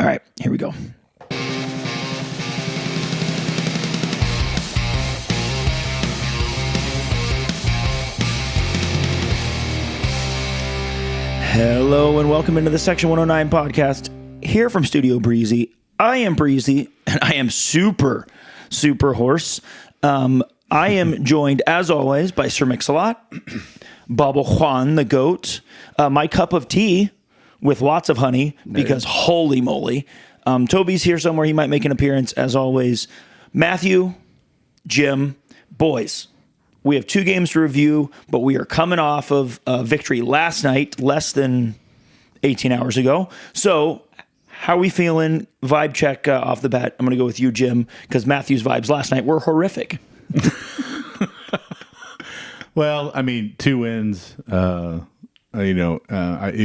right, here we go. Hello and welcome into the Section 109 podcast here from Studio Breezy. I am Breezy and I am super hoarse. I am joined as always by Sir Mix-a-Lot, Bubba Juan the Goat, my cup of tea with lots of honey because holy moly. Toby's here somewhere. He might make an appearance as always. Matthew, Jim, boys. We have 2 games to review, but we are coming off of a victory last night, less than 18 hours ago. So how are we feeling? Vibe check off the bat. I'm going to go with you, Jim, because Matthew's vibes last night were horrific. Well, I mean, 2 wins. It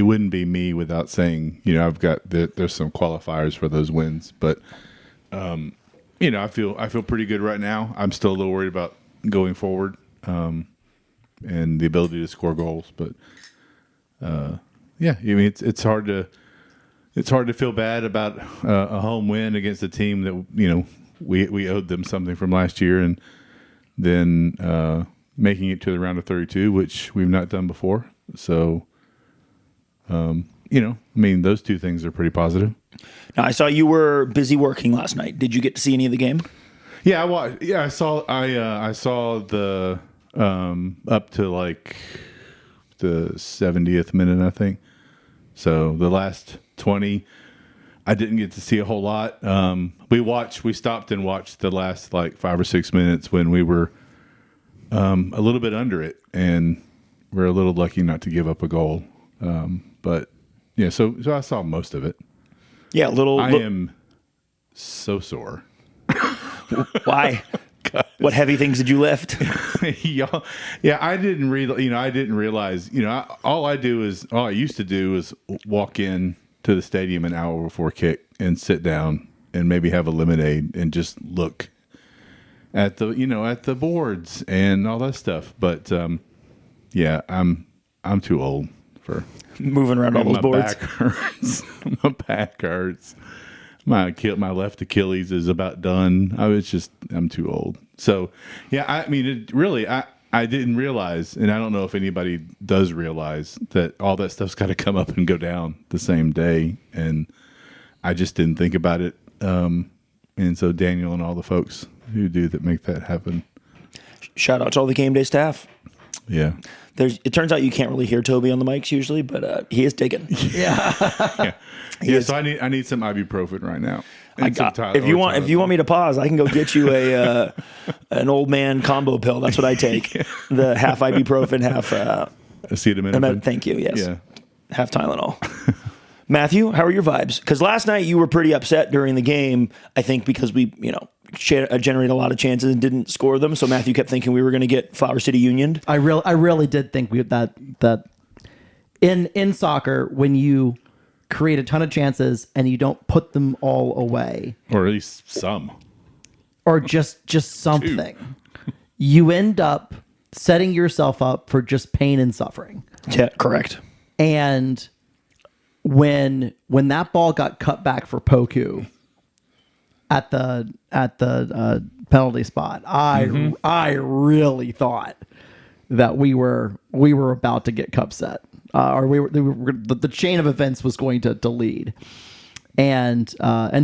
wouldn't be me without saying, I've got there's some qualifiers for those wins, but I feel pretty good right now. I'm still a little worried about going forward. And the ability to score goals, but it's hard to feel bad about a home win against a team that we owed them something from last year, and then making it to the round of 32, which we've not done before. So, those 2 things are pretty positive. Now, I saw you were busy working last night. Did you get to see any of the game? Yeah, I watched. Yeah, I saw the up to like the 70th minute, I think. So the last 20, I didn't get to see a whole lot. We stopped and watched the last like 5 or 6 minutes when we were a little bit under it, and we're a little lucky not to give up a goal. But yeah, so I saw most of it. Yeah, I am so sore. Why? What heavy things did you lift? Yeah, I didn't realize, all I used to do is walk in to the stadium an hour before kick and sit down and maybe have a lemonade and just look at the boards and all that stuff. But yeah, I'm too old for moving around all those boards. Back hurts. My back hurts. My left Achilles is about done. I'm too old. So, yeah, I mean, I didn't realize, and I don't know if anybody does realize, that all that stuff's got to come up and go down the same day. And I just didn't think about it. And so Daniel and all the folks who do that make that happen. Shout out to all the game day staff. Yeah. It turns out you can't really hear Toby on the mics usually, but he is digging. Yeah. So I need some ibuprofen right now. If you want me to pause, I can go get you an old man combo pill. That's what I take. The half ibuprofen, half acetaminophen. Thank you. Yes. Yeah. Half Tylenol. Matthew, how are your vibes? Because last night you were pretty upset during the game. I think because we generated a lot of chances and didn't score them. So Matthew kept thinking we were going to get Flower City Union. I really did think that in soccer, when you create a ton of chances and you don't put them all away, or at least some, or just something, you end up setting yourself up for just pain and suffering. Yeah, correct. And when that ball got cut back for Poku at the penalty spot, I really thought that we were about to get cup set, or the chain of events was going to lead, and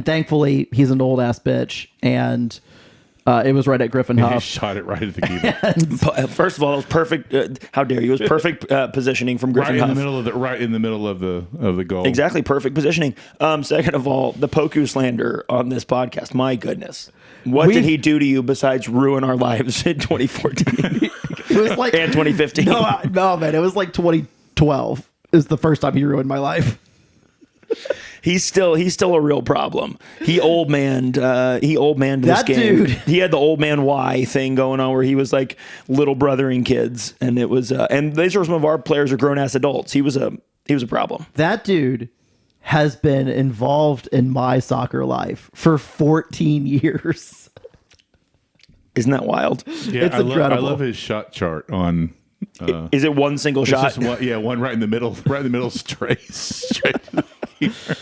thankfully he's an old ass bitch, and it was right at Griffin Huff. He shot it right at the keeper. First of all, it was perfect. How dare you? It was perfect positioning from Griffin Huff. Right in the middle of the goal. Exactly, perfect positioning. Second of all, the Poku slander on this podcast. My goodness, what did he do to you besides ruin our lives in 2014? It was like and 2015. No, man, it was like 2012 is the first time he ruined my life. He's still a real problem. He old manned this game. Dude. He had the old man Y thing going on where he was like little brothering kids, and it was and these are some of our players are grown ass adults. He was a problem. That dude has been involved in my soccer life for 14 years. Isn't that wild? Yeah, it's incredible. I love his shot chart on. Is it one single shot? Just one right in the middle, straight to the keeper.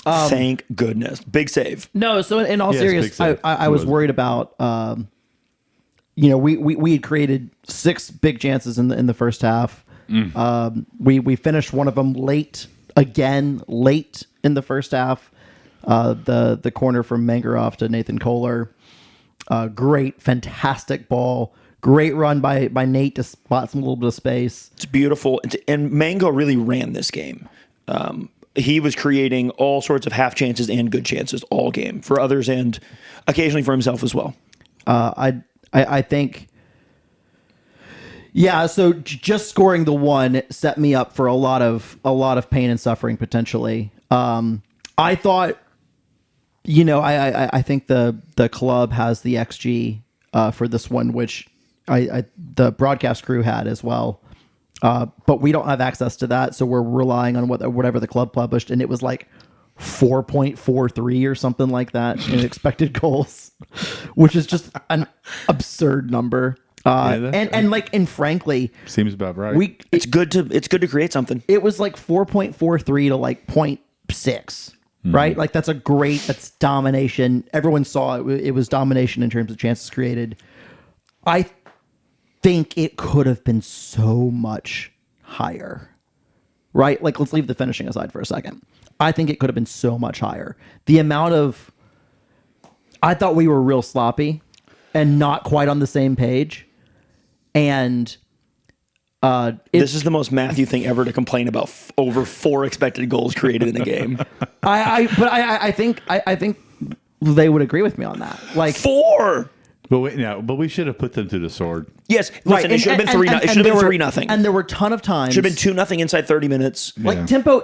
Thank goodness. Big save. No, so in all Yes, seriousness, big save. I was worried about, we had created 6 big chances in the first half. We finished one of them late in the first half. The corner from Mangaroff to Nathan Kohler. Great, fantastic ball. Great run by Nate to spot some little bit of space. It's beautiful. And Mango really ran this game. He was creating all sorts of half chances and good chances all game for others and occasionally for himself as well. I think, yeah. So just scoring the one set me up for a lot of pain and suffering potentially. I thought, I think the club has the XG for this one, which the broadcast crew had as well. But we don't have access to that, so we're relying on whatever the club published, and it was like 4.43 or something like that in expected goals, which is just an absurd number. And frankly, seems about right. It's good to create something. It was like 4.43 to like 0.6, right? Like that's domination. Everyone saw it. It was domination in terms of chances created. I think it could have been so much higher, right? Like, let's leave the finishing aside for a second. I think it could have been so much higher. I thought we were real sloppy and not quite on the same page. And this is the most Matthew thing ever to complain about over 4 expected goals created in a game. I think they would agree with me on that. Like 4. But we should have put them to the sword. Yes, listen, it should have been 3. It should have been 3-0. And there were a ton of times. Should have been 2-0 inside 30 minutes. Like Tempo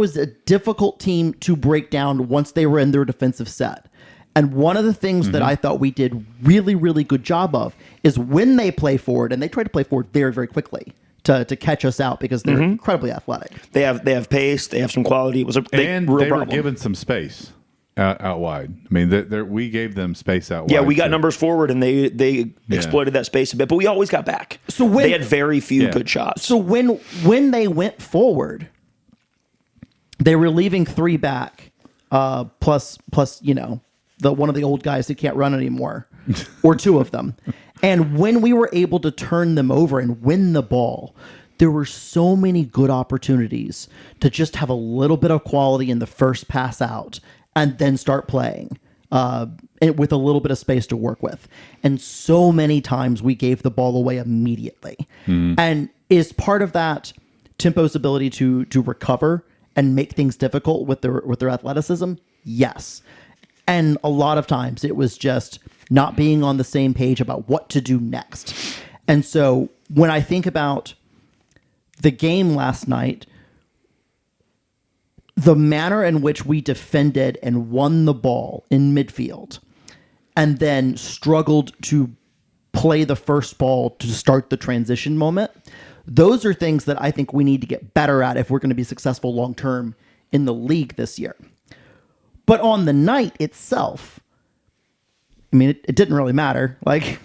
is a difficult team to break down once they were in their defensive set. And one of the things that I thought we did really, really good job of is when they play forward, and they try to play forward very, very quickly to catch us out because they're incredibly athletic. They have pace. They have some quality. It was they problem. were given some space. Out wide. I mean, we gave them space out wide. Yeah, we got numbers forward, and they exploited that space a bit. But we always got back. So they had very few good shots. So when they went forward, they were leaving 3 back, plus the one of the old guys who can't run anymore, or 2 of them. And when we were able to turn them over and win the ball, there were so many good opportunities to just have a little bit of quality in the first pass out and then start playing with a little bit of space to work with. And so many times we gave the ball away immediately. And is part of that Tempo's ability to recover and make things difficult with their athleticism? Yes. And a lot of times it was just not being on the same page about what to do next. And so when I think about the game last night, the manner in which we defended and won the ball in midfield and then struggled to play the first ball to start the transition moment, those are things that I think we need to get better at if we're going to be successful long-term in the league this year. But on the night itself, I mean, it didn't really matter. Like,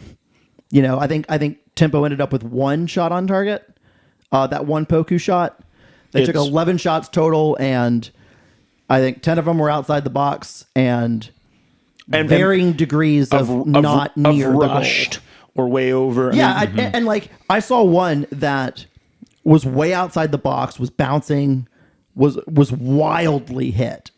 I think Tempo ended up with 1 shot on target, that one Poku shot. They took 11 shots total, and I think 10 of them were outside the box, and varying degrees of not near rushed the goal. Or way over. Yeah, and like I saw one that was way outside the box, was bouncing, was wildly hit,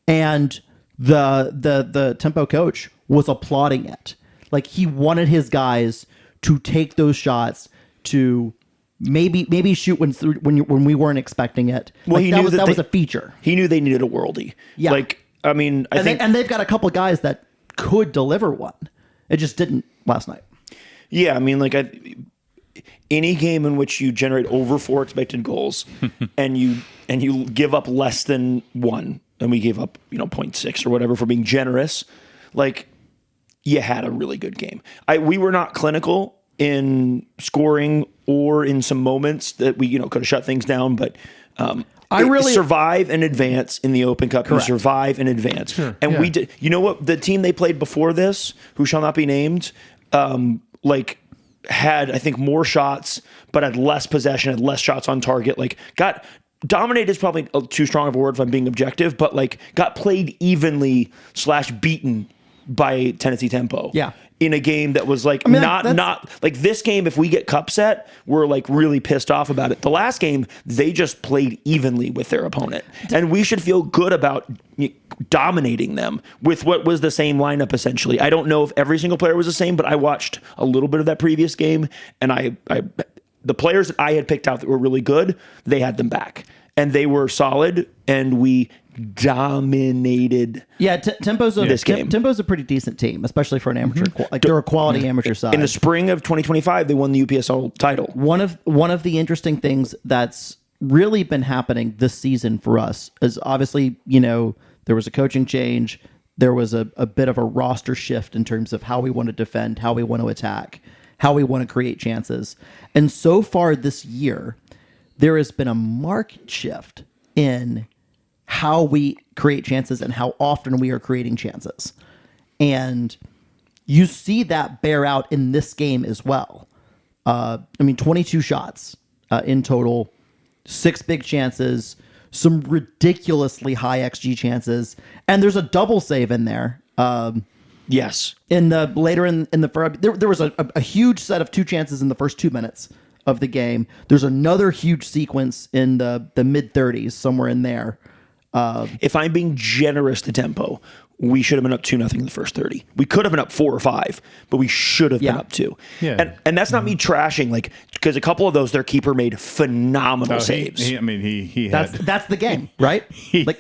and the Tempo coach was applauding it. Like he wanted his guys to take those shots to. Maybe shoot when we weren't expecting it. Well, like he that knew was a feature. He knew they needed a worldie. Yeah. Like, I mean, I think they've got a couple of guys that could deliver one. It just didn't last night. Yeah, I mean, like any game in which you generate over 4 expected goals and you give up less than 1, and we gave up 0.6 or whatever for being generous, like you had a really good game. We were not clinical in scoring or in some moments that we could have shut things down, but I really survive and advance in the Open Cup. Correct. You survive and advance, and we did. You know what? The team they played before this, who shall not be named, had I think more shots, but had less possession, had less shots on target. Like got dominate is probably too strong of a word if I'm being objective, but like got played evenly / beaten by Tennessee Tempo. Yeah. In a game that was like not like this game. If we get cup set, we're like really pissed off about it. The last game, they just played evenly with their opponent, and we should feel good about dominating them with what was the same lineup essentially. I don't know if every single player was the same, but I watched a little bit of that previous game, and the players that I had picked out that were really good, they had them back, and they were solid, and we dominated. Yeah, Tempo's a pretty decent team, especially for an amateur. Like they're a quality amateur side. In the spring of 2025, they won the UPSL title. One of the interesting things that's really been happening this season for us is obviously, there was a coaching change. There was a bit of a roster shift in terms of how we want to defend, how we want to attack, how we want to create chances. And so far this year, there has been a marked shift in how we create chances and how often we are creating chances. And you see that bear out in this game as well. 22 shots in total, 6 big chances, some ridiculously high XG chances, and there's a double save in there. Yes. In the later in the there was a huge set of 2 chances in the first 2 minutes of the game. There's another huge sequence in the mid 30s somewhere in there. If I'm being generous to Tempo, we should have been up 2-0 in the first 30. We could have been up 4 or 5, but we should have been up 2. Yeah. And that's not me trashing, like, because a couple of those, their keeper made phenomenal saves. He had. That's the game, right?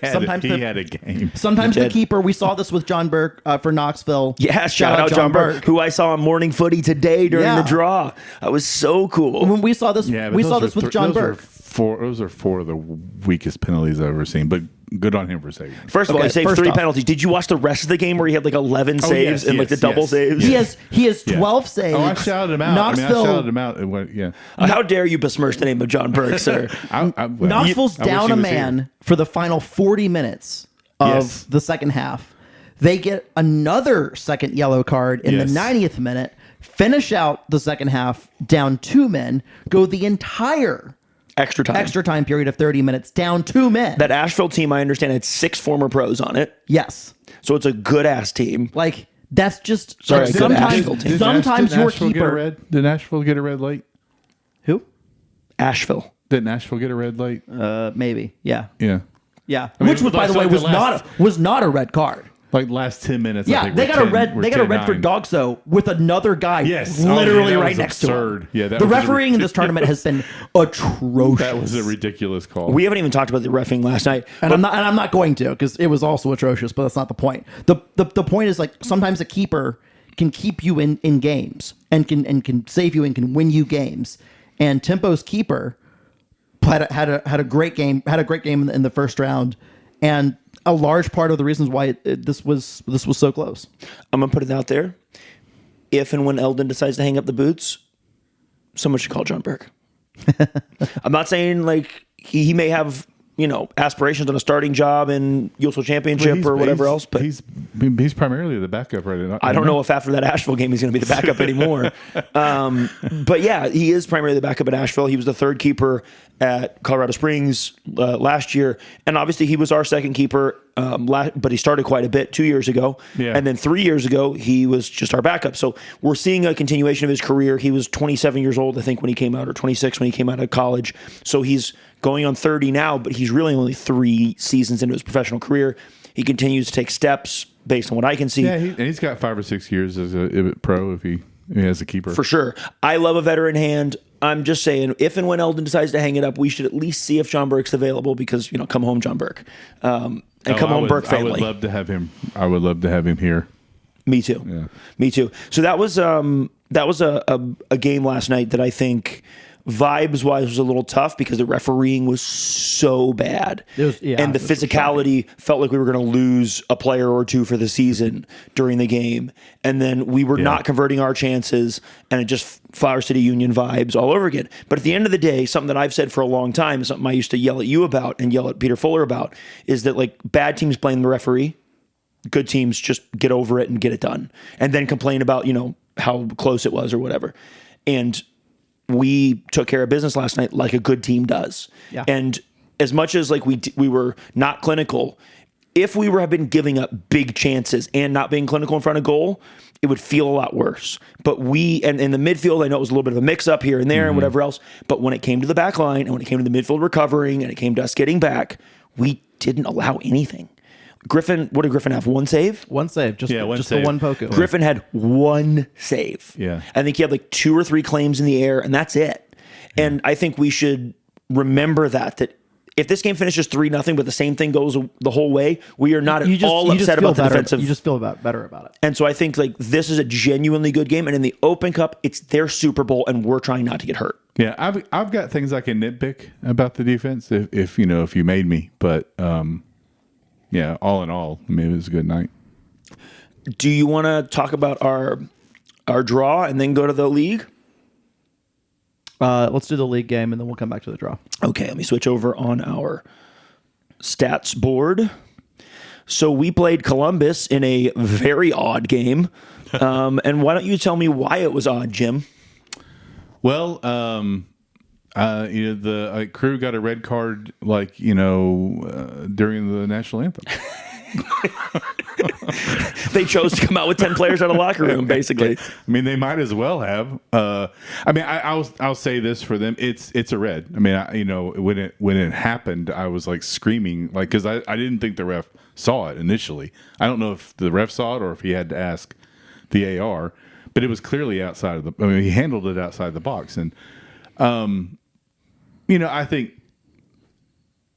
Sometimes he had a game. Sometimes the keeper. We saw this with John Burke for Knoxville. Yeah, shout out John Burke, who I saw on Morning Footy today during the draw. That was so cool. When we saw this, with John Burke. Those are 4 of the weakest penalties I've ever seen, but good on him for saving. First of all, he saved 3 penalties. Did you watch the rest of the game where he had like 11 saves and the double saves? He has 12 saves. Oh, I shouted him out. Knoxville, I shouted him out. How dare you besmirch the name of John Burke, sir? Knoxville's down a man for the final 40 minutes of the second half. They get another second yellow card in the 90th minute, finish out the second half down 2 men, go the entire extra time period of 30 minutes down 2 men. That Asheville team, I understand, had 6 former pros on it. Yes. So it's a good ass team. Like, that's just sometimes your keeper. Did Nashville get a red light? Who? Asheville. Did Nashville get a red light? Maybe. Yeah. Yeah. Yeah. Which was, by the way, was not a red card. Like last 10 minutes. Yeah, they got a red for Dogso with another guy literally right next to him. Yeah, the refereeing in this tournament has been atrocious. That was a ridiculous call. We haven't even talked about the reffing last night, and I'm not going to, because it was also atrocious. But that's not the point. The point is, like, sometimes a keeper can keep you in games and can save you and can win you games. And Tempo's keeper had a great game in the first round, and a large part of the reasons why this was so close. I'm gonna put it out there. If and when Eldon decides to hang up the boots, someone should call John Burke. I'm not saying like he may have aspirations on a starting job in USOC Championship or whatever else, but he's primarily the backup right now. I don't know if after that Asheville game he's going to be the backup anymore. But yeah, he is primarily the backup at Asheville. He was the third keeper at Colorado Springs last year, and obviously he was our second keeper. But he started quite a bit 2 years ago, and then 3 years ago he was just our backup. So we're seeing a continuation of his career. He was 27 years old, I think, when he came out, or 26 when he came out of college. So he's going on 30 now, but he's really only 3 seasons into his professional career. He continues to take steps based on what I can see. Yeah, he's got 5 or 6 years as a pro if he has a keeper. For sure. I love a veteran hand. I'm just saying, if and when Eldon decides to hang it up, we should at least see if John Burke's available, because, come home, John Burke. Come home, Burke family. I would love to have him. I would love to have him here. Me too. Yeah. Me too. So that was a game last night that I think vibes wise was a little tough, because the refereeing was so bad, and the physicality felt like we were going to lose a player or two for the season during the game, and then we were not converting our chances, and it just Flower City Union vibes all over again. But at the end of the day, something that I've said for a long time, something I used to yell at you about and yell at Peter Fuller about, is that like bad teams blame the referee, good teams just get over it and get it done, and then complain about how close it was or whatever. And we took care of business last night like a good team does. Yeah. And as much as like we were not clinical, if we have been giving up big chances and not being clinical in front of goal, it would feel a lot worse. But and in the midfield, I know it was a little bit of a mix up here and there and whatever else. But when it came to the back line and when it came to the midfield recovering and it came to us getting back, we didn't allow anything. Griffin, what did Griffin have? One save? One save. Just one the save. one Poku. Griffin had one save. Yeah. I think he had like 2 or 3 claims in the air, and that's it. Yeah. And I think we should remember that if this game finishes 3-0, but the same thing goes the whole way, we are not at all upset about the defensive. You just feel better about it. And so I think like this is a genuinely good game. And in the Open Cup, it's their Super Bowl, and we're trying not to get hurt. Yeah, I've got things I can nitpick about the defense if you made me, but yeah, all in all, I mean, it was a good night. Do you want to talk about our draw and then go to the league? Let's do the league game, and then we'll come back to the draw. Okay, let me switch over on our stats board. So we played Columbus in a very odd game. And why don't you tell me why it was odd, Jim? Well, the crew got a red card, during the national anthem. They chose to come out with 10 players out of the locker room, basically. I mean, they might as well have. I'll say this for them: it's a red. I mean, when it happened, I was like screaming, because I didn't think the ref saw it initially. I don't know if the ref saw it or if he had to ask the AR, but it was clearly outside of the. I mean, he handled it outside the box, and I think.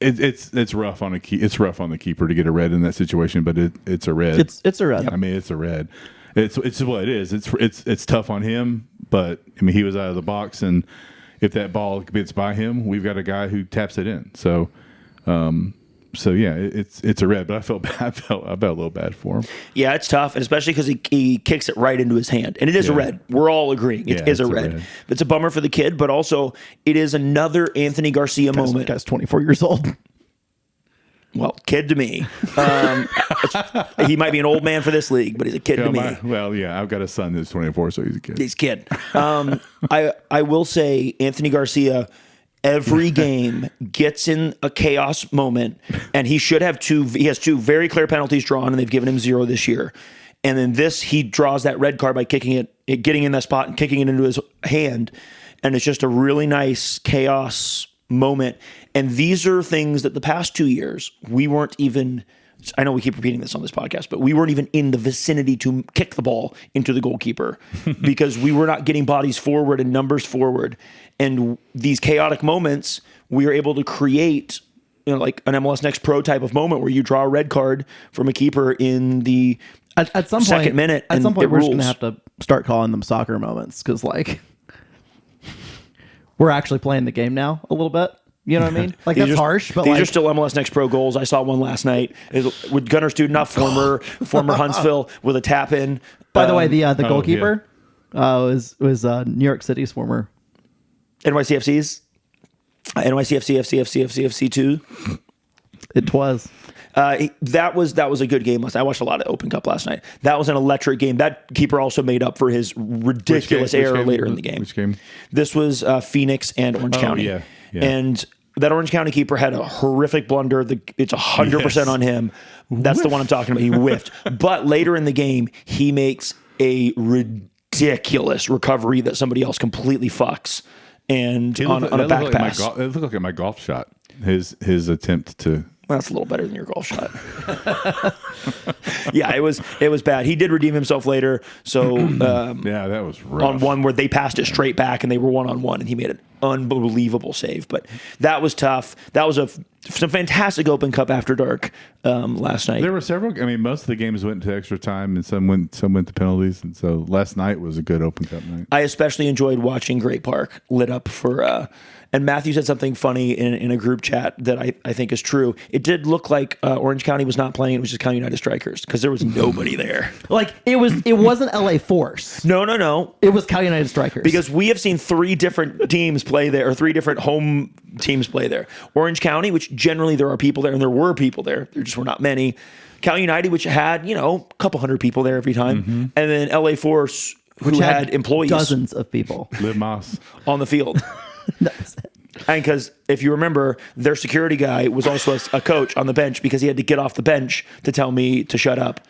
It's rough on it's rough on the keeper to get a red in that situation, but it's a red. It's a red. I mean, it's a red. It's what it is. It's tough on him, but I mean, he was out of the box, and if that ball gets by him, we've got a guy who taps it in. So yeah, it's a red. But I felt bad. I felt a little bad for him. Yeah, it's tough, and especially because he kicks it right into his hand, and it is a red. We're all agreeing it is a red. It's a bummer for the kid, but also it is another Anthony Garcia moment. Guy's 24 years old. Well, kid to me. He might be an old man for this league, but he's a kid to me. I've got a son that's 24, so he's a kid. He's a kid. I will say Anthony Garcia, every game gets in a chaos moment, and he should have he has 2 very clear penalties drawn, and they've given him 0 this year. And then he draws that red card by kicking it, getting in that spot and kicking it into his hand. And it's just a really nice chaos moment. And these are things that the past 2 years, we weren't even, I know we keep repeating this on this podcast, but we weren't even in the vicinity to kick the ball into the goalkeeper because we were not getting bodies forward and numbers forward. And these chaotic moments, we are able to create, like an MLS Next Pro type of moment where you draw a red card from a keeper in the at some second minute. At some point, we're just going to have to start calling them soccer moments because, we're actually playing the game now a little bit. You know what I mean? That's harsh, but these are still MLS Next Pro goals. I saw one last night with Gunnar Studenoff, former Huntsville, with a tap in. By the way, the goalkeeper was New York City's former NYCFC's NYCFC 2. It was. That was a good game last night. I watched a lot of Open Cup last night. That was an electric game. That keeper also made up for his ridiculous error later in the game. Which game? This was Phoenix and Orange County. Yeah. And that Orange County keeper had a horrific blunder. It's 100% on him. That's the one I'm talking about. He whiffed. But later in the game, he makes a ridiculous recovery that somebody else completely fucks. And on a back pass. It looked like my golf shot. His attempt to... Well, that's a little better than your golf shot. Yeah, it was bad. He did redeem himself later. So yeah, that was rough. On one where they passed it straight back and they were 1-on-1 and he made an unbelievable save. But that was tough. That was some fantastic Open Cup after dark last night. There were several. I mean, most of the games went to extra time and some went to penalties. And so last night was a good Open Cup night. I especially enjoyed watching Great Park lit up for. And Matthew said something funny in a group chat that I think is true. It did look like Orange County was not playing. It was just County United Strikers because there was nobody there. It wasn't LA Force. No. It was County United Strikers. Because we have seen 3 different teams play there, or 3 different home teams play there. Orange County, which generally there are people there, and there were people there. There just were not many. County United, which had, a couple hundred people there every time. Mm-hmm. And then LA Force, which had employees. Dozens of people. Liv Moss. On the field. That's it. And because if you remember, their security guy was also a coach on the bench because he had to get off the bench to tell me to shut up.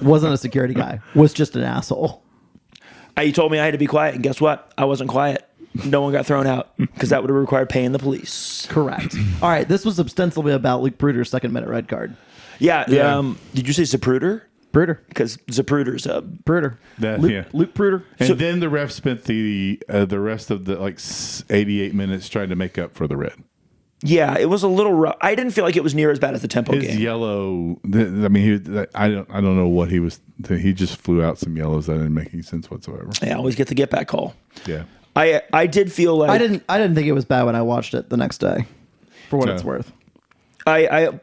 Wasn't a security guy. Was just an asshole. He told me I had to be quiet, and guess what? I wasn't quiet. No one got thrown out because that would have required paying the police. Correct. All right, this was ostensibly about Luke Bruder's second-minute red card. Yeah. Did you say Zapruder? Bruder. Because Zapruder's a... Bruder. Yeah. Luke Bruder. And then the ref spent the rest of the 88 minutes trying to make up for the red. Yeah, it was a little rough. I didn't feel like it was near as bad as the tempo His game. yellow. I mean, I don't know what he was. He just flew out some yellows that didn't make any sense whatsoever. I always get the get back call. Yeah. I did feel like I didn't think it was bad when I watched it the next day. For what it's worth. I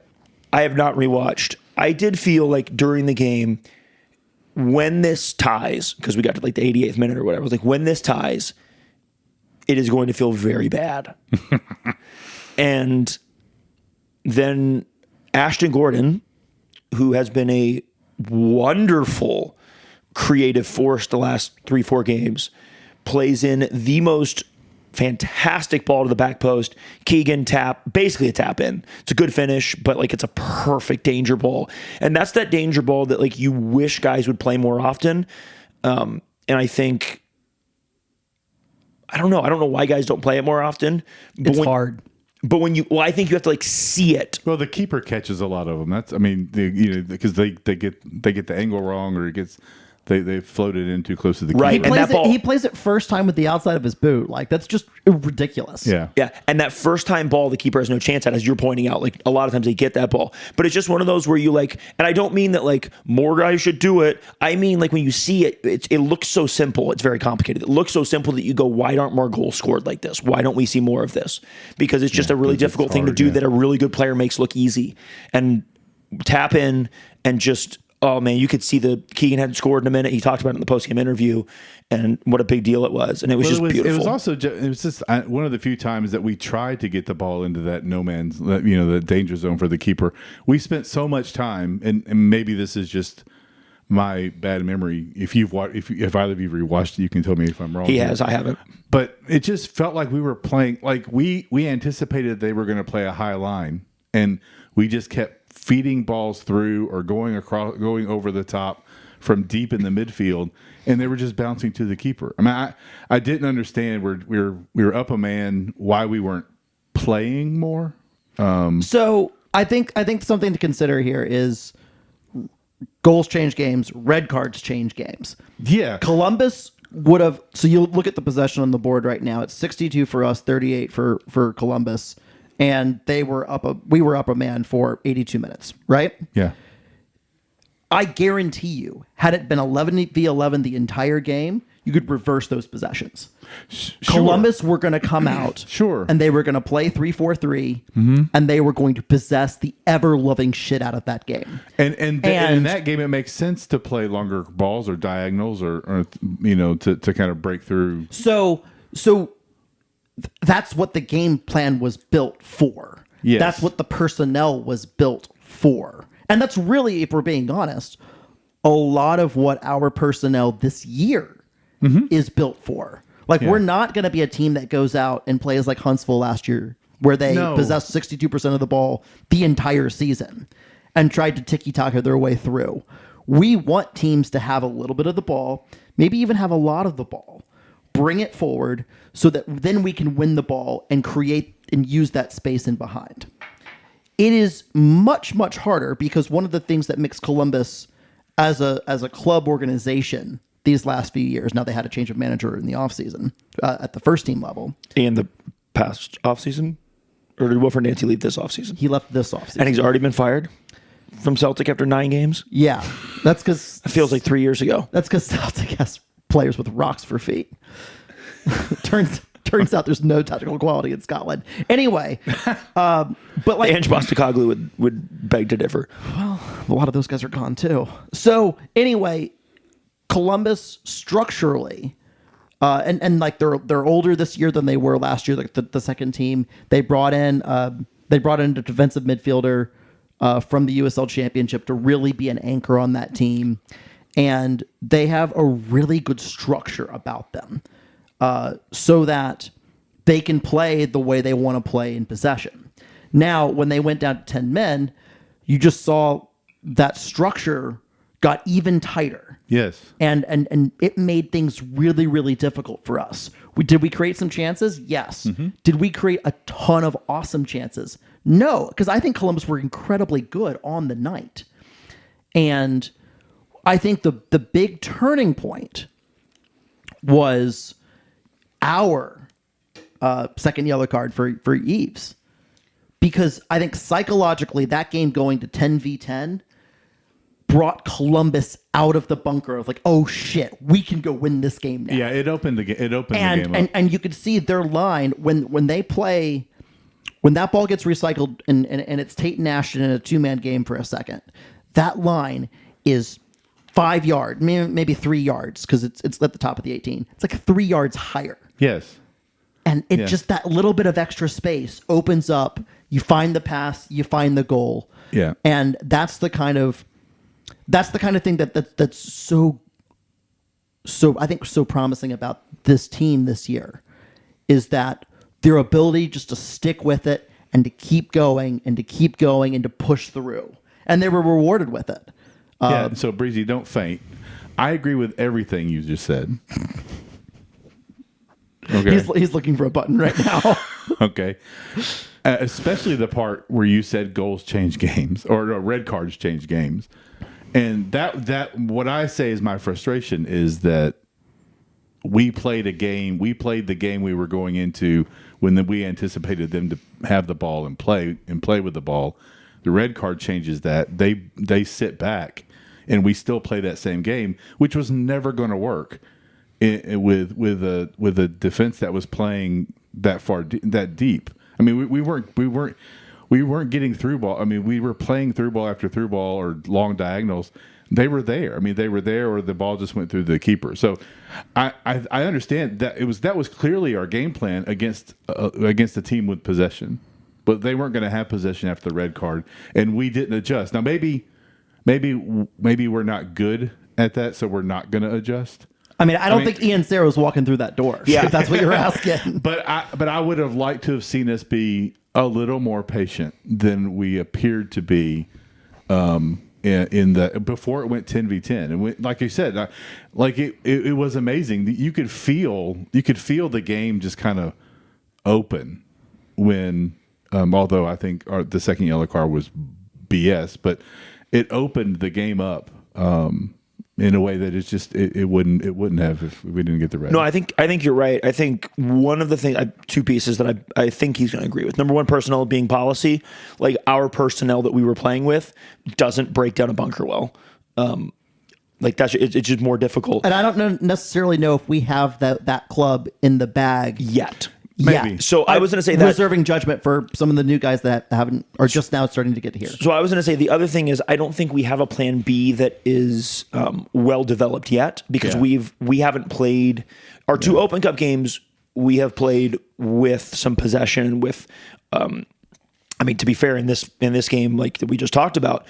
have not rewatched. I did feel like during the game, when this ties, because we got to like the 88th minute or whatever, I was like, when this ties, it is going to feel very bad. And then Ashton Gordon, who has been a wonderful creative force the last 3-4 games, plays in the most fantastic ball to the back post. Keegan basically a tap in. It's a good finish, but like it's a perfect danger ball. And that's that danger ball that like you wish guys would play more often. And I think, I don't know why guys don't play it more often. But It's hard. But I think you have to like see it. Well, the keeper catches a lot of them. Because they get the angle wrong, or it gets they float it in too close to the keeper. Right. And that ball, he plays it first time with the outside of his boot. Like, that's just ridiculous. Yeah. Yeah. And that first time ball, the keeper has no chance at, as you're pointing out. Like, a lot of times they get that ball. But it's just one of those where you like, and I don't mean that like more guys should do it. I mean, like when you see it, it looks so simple. It's very complicated. It looks so simple that you go, why aren't more goals scored like this? Why don't we see more of this? Because it's just a really difficult thing to do that a really good player makes look easy. And tap in and just, oh man, you could see Keegan hadn't scored in a minute. He talked about it in the post-game interview and what a big deal it was. And it was beautiful. It was also just one of the few times that we tried to get the ball into that no man's, the danger zone for the keeper. We spent so much time, and maybe this is just my bad memory. If either of you rewatched it, you can tell me if I'm wrong. He has, I haven't. But it just felt like we were playing, like we anticipated they were going to play a high line, and we just kept feeding balls through or going over the top from deep in the midfield, and they were just bouncing to the keeper. I mean, I didn't understand. We were up a man, why we weren't playing more. So I think something to consider here is goals change games, red cards change games. Yeah, Columbus would have. So you look at the possession on the board right now. It's 62 for us, 38 for Columbus. And we were up a man for 82 minutes, right? Yeah. I guarantee you, had it been 11v11 the entire game, you could reverse those possessions. Sure. Columbus were going to come out, Sure, and they were going to play 3-4-3, and they were going to possess the ever-loving shit out of that game. And in that game, it makes sense to play longer balls or diagonals or to kind of break through. So that's what the game plan was built for. Yes. That's what the personnel was built for. And that's really, if we're being honest, a lot of what our personnel this year is built for. Like, we're not going to be a team that goes out and plays like Huntsville last year, where they possessed 62% of the ball the entire season and tried to tiki-taka their way through. We want teams to have a little bit of the ball, maybe even have a lot of the ball. Bring it forward so that then we can win the ball and create and use that space in behind. It is much, much harder because one of the things that makes Columbus as a club organization these last few years, now they had a change of manager in the offseason at the first team level. In the past offseason? Or did Wilfred Nancy leave this offseason? He left this offseason. And he's already been fired from Celtic after 9 games? Yeah. That's because... It feels like 3 years ago. That's because Celtic has players with rocks for feet. Turns out there's no technical quality in Scotland. Anyway, but like Ange Postecoglou would beg to differ. Well, a lot of those guys are gone too. So anyway, Columbus structurally, and like they're older this year than they were last year. Like the second team, they brought in a defensive midfielder from the USL Championship to really be an anchor on that team. And they have a really good structure about them, so that they can play the way they want to play in possession. Now, when they went down to 10 men, you just saw that structure got even tighter. Yes. And it made things really, really difficult for us. Did we create some chances? Yes. Did we create a ton of awesome chances? No, because I think Columbus were incredibly good on the night. And I think the big turning point was our second yellow card for Eves. Because I think psychologically that game going to 10v10 brought Columbus out of the bunker of like, oh shit, we can go win this game now. Yeah, it opened the game up. And you could see their line when they play, when that ball gets recycled and it's Tate and Ashton in a 2-man game for a second, that line is 5 yards, maybe 3 yards, because it's at the top of the 18. It's like 3 yards higher. Yes. And it just, that little bit of extra space opens up. You find the pass, you find the goal. Yeah. And that's the kind of thing that's so I think so promising about this team this year is that their ability just to stick with it and to keep going and to keep going and to push through. And they were rewarded with it. Yeah, so Breezy, don't faint. I agree with everything you just said. Okay. He's looking for a button right now. Okay. Especially the part where you said goals change games or red cards change games. And that what I say is my frustration is that we played the game we were going into when we anticipated them to have the ball and play with the ball. The red card changes that. They sit back and we still play that same game, which was never going to work with a defense that was playing that deep. I mean, we weren't getting through ball. I mean, we were playing through ball after through ball or long diagonals. They were there. I mean, they were there, or the ball just went through the keeper. So, I understand that that was clearly our game plan against a team with possession, but they weren't going to have possession after the red card, and we didn't adjust. Now, maybe we're not good at that, so we're not going to adjust. I mean, I don't think Ian Sarah was walking through that door. Yeah. If that's what you're asking. But I would have liked to have seen us be a little more patient than we appeared to be in the before it went 10v10. And like you said, it was amazing. You could feel the game just kind of open when although I think the second yellow card was BS, but it opened the game up. In a way that it's just it wouldn't have if we didn't get the red. No, I think you're right. I think one of the things, two pieces that I think he's going to agree with. Number one, personnel being policy. Like our personnel that we were playing with doesn't break down a bunker well. Like it's just more difficult. And I don't necessarily know if we have that club in the bag yet. Maybe. Yeah. So I was going to say that reserving judgment for some of the new guys that haven't are just now starting to get here. So I was going to say the other thing is I don't think we have a plan B that is well developed yet because we haven't played our two Open Cup games. We have played with some possession with. I mean, to be fair, in this game, like that we just talked about,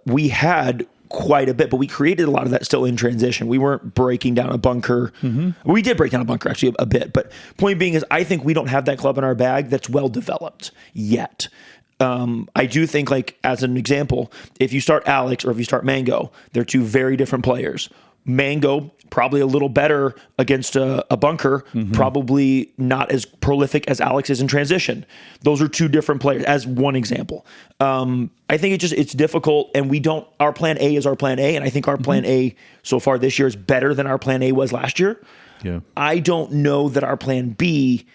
we had quite a bit, but we created a lot of that still in transition. We weren't breaking down a bunker. Mm-hmm. We did break down a bunker actually a bit, but point being is I think we don't have that club in our bag that's well developed yet. I do think, like, as an example, if you start Alex or if you start Mango, they're two very different players. Mango, probably a little better against a bunker, probably not as prolific as Alex is in transition. Those are two different players, as one example. I think it's difficult, and our plan A is our plan A, and I think our plan A so far this year is better than our plan A was last year. Yeah. I don't know that our plan B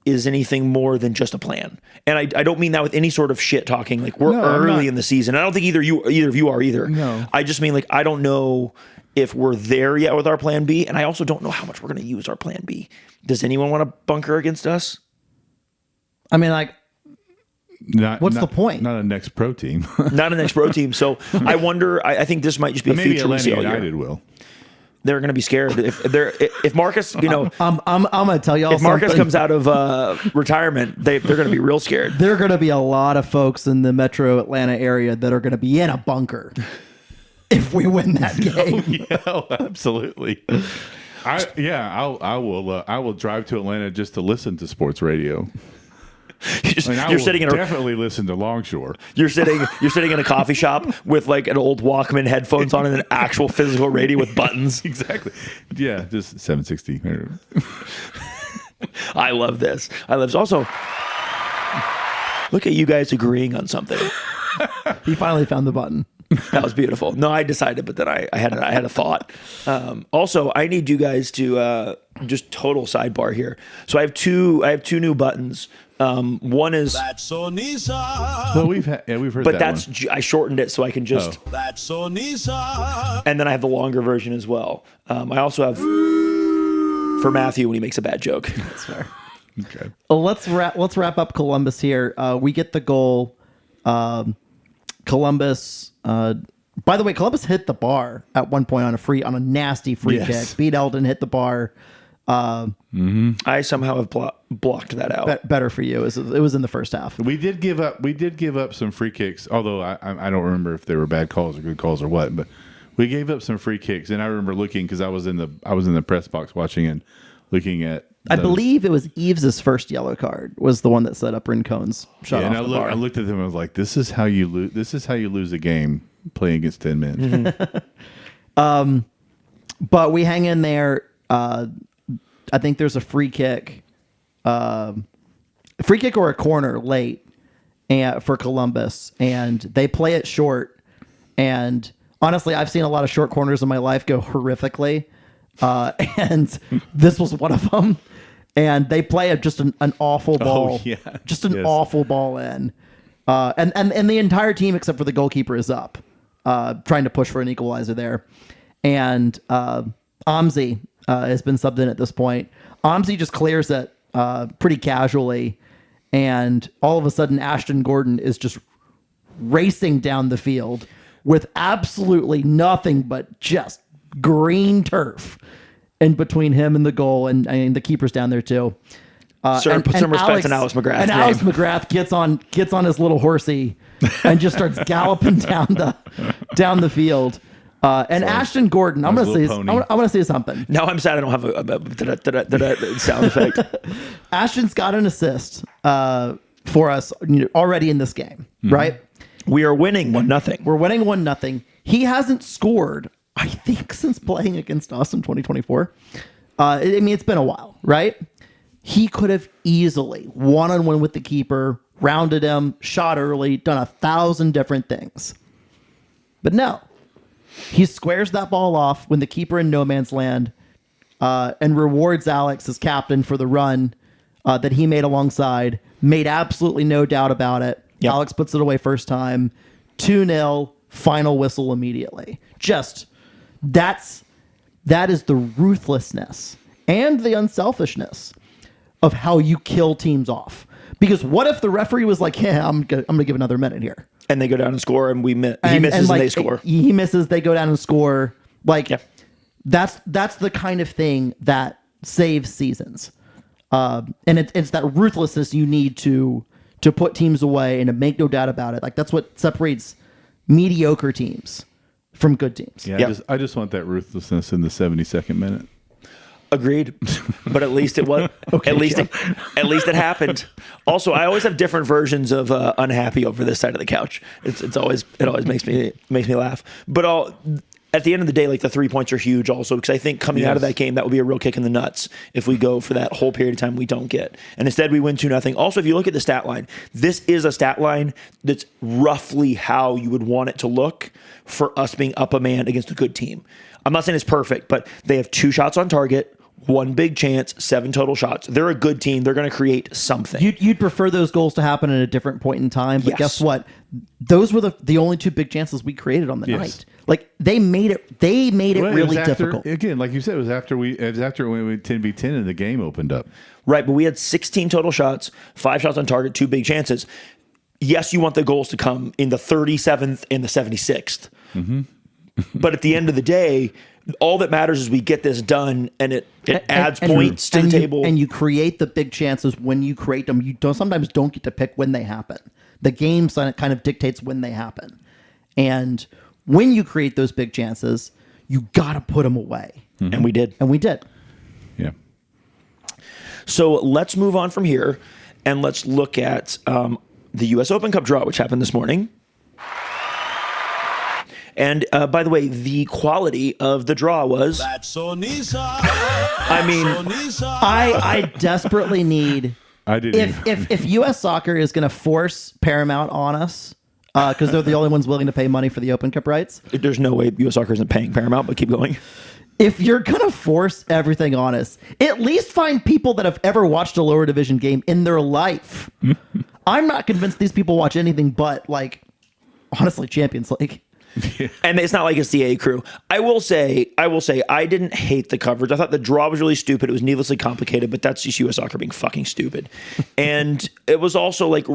is anything more than just a plan. And I don't mean that with any sort of shit talking. Like, we're early in the season. I don't think either of you are either. No. I just mean, like, I don't know if we're there yet with our plan B, and I also don't know how much we're going to use our plan B. Does anyone want to bunker against us? I mean, like, what's the point? Not a next pro team. Not a next pro team. So I wonder. I think this might just be a Maybe feature we see Atlanta all year. United will. They're going to be scared if Marcus, I'm going to tell y'all if Marcus something. comes out of retirement, they're going to be real scared. There are going to be a lot of folks in the metro Atlanta area that are going to be in a bunker if we win that game. Yeah, absolutely. I will drive to Atlanta just to listen to sports radio. You're sitting in definitely listen to Longshore. You're sitting in a coffee shop with like an old Walkman headphones on and an actual physical radio with buttons. Exactly. Yeah, just 760. I love this. Also, look at you guys agreeing on something. He finally found the button. That was beautiful. No, I decided, but then I had a thought. Also, I need you guys to just total sidebar here. So I have two new buttons. One is That's so Nisa. Well, we've heard but that that's I shortened it so I can just. That's so Nisa. And then I have the longer version as well. I also have for Matthew when he makes a bad joke. That's fair. Okay. Let's wrap up Columbus here. We get the goal. Columbus. By the way, Columbus hit the bar at one point on a nasty free kick. Beat Eldon, hit the bar. I somehow have blocked that out. Better for you. It was in the first half. We did give up some free kicks, although I don't remember if they were bad calls or good calls or what. But we gave up some free kicks, and I remember looking because I was in the press box watching and looking at. I believe it was Eves' first yellow card was the one that set up Rincone's shot off the bar. I looked at them and I was like, "This is how you lose. This is how you lose a game playing against 10 men." Mm-hmm. But we hang in there. I think there's a free kick or a corner late for Columbus, and they play it short. And honestly, I've seen a lot of short corners in my life go horrifically, and this was one of them. And they play just an awful ball, awful ball in, and the entire team except for the goalkeeper is up, trying to push for an equalizer there, and Amzi has been subbed in at this point. Amzi just clears it pretty casually, and all of a sudden Ashton Gordon is just racing down the field with absolutely nothing but just green turf in between him and the goal, and the keeper's down there too. Sir, put some respect on Alex McGrath. And Alex McGrath gets on his little horsey and just starts galloping down the field. And Ashton Gordon, I'm going to say something. Now I'm sad I don't have a sound effect. Ashton's got an assist for us already in this game, right? We are winning 1-0. We're winning 1-0. He hasn't scored, I think, since playing against us in 2024. I mean, it's been a while, right? He could have easily one-on-one with the keeper, rounded him, shot early, done 1,000 different things. But no. He squares that ball off when the keeper in no man's land and rewards Alex as captain for the run that he made alongside. Made absolutely no doubt about it. Yep. Alex puts it away first time. 2-0, final whistle immediately. That is the ruthlessness and the unselfishness of how you kill teams off. Because what if the referee was like, "Yeah, I'm gonna give another minute here," and they go down and score, and he misses and they score. He misses, they go down and score. That's the kind of thing that saves seasons. And it's that ruthlessness you need to put teams away and to make no doubt about it. Like that's what separates mediocre teams from good teams. Yeah, I just want that ruthlessness in the 72nd minute. Agreed, but at least it was. Okay, at least it happened. Also, I always have different versions of unhappy over this side of the couch. It always makes me laugh. But at the end of the day, like the 3 points are huge also because I think coming out of that game that would be a real kick in the nuts if we go for that whole period of time we don't get, and instead we win 2-0. Also, if you look at the stat line, this is a stat line that's roughly how you would want it to look for us being up a man against a good team. I'm not saying it's perfect, but they have 2 shots on target. 1 big chance, 7 total shots. They're a good team. They're going to create something. You'd prefer those goals to happen at a different point in time, but guess what? Those were the only 2 big chances we created on the night. Like they made it really difficult. Again, like you said, it was after we went 10v10 and the game opened up. Right, but we had 16 total shots, 5 shots on target, 2 big chances. Yes, you want the goals to come in the 37th and the 76th. Mm-hmm. But at the end of the day, all that matters is we get this done, and it adds points to the table. And you create the big chances when you create them. You sometimes don't get to pick when they happen. The game kind of dictates when they happen. And when you create those big chances, you got to put them away. Mm-hmm. And we did. Yeah. So let's move on from here, and let's look at the U.S. Open Cup draw, which happened this morning. And by the way, the quality of the draw was... That's so Nisa. I mean, I desperately need... I didn't. If U.S. Soccer is going to force Paramount on us, because they're the only ones willing to pay money for the Open Cup rights. There's no way U.S. Soccer isn't paying Paramount, but keep going. If you're going to force everything on us, at least find people that have ever watched a lower division game in their life. I'm not convinced these people watch anything but, like, honestly, Champions League. And it's not like it's the A crew. I will say, I didn't hate the coverage. I thought the draw was really stupid. It was needlessly complicated, but that's just U.S. Soccer being fucking stupid. And it was also like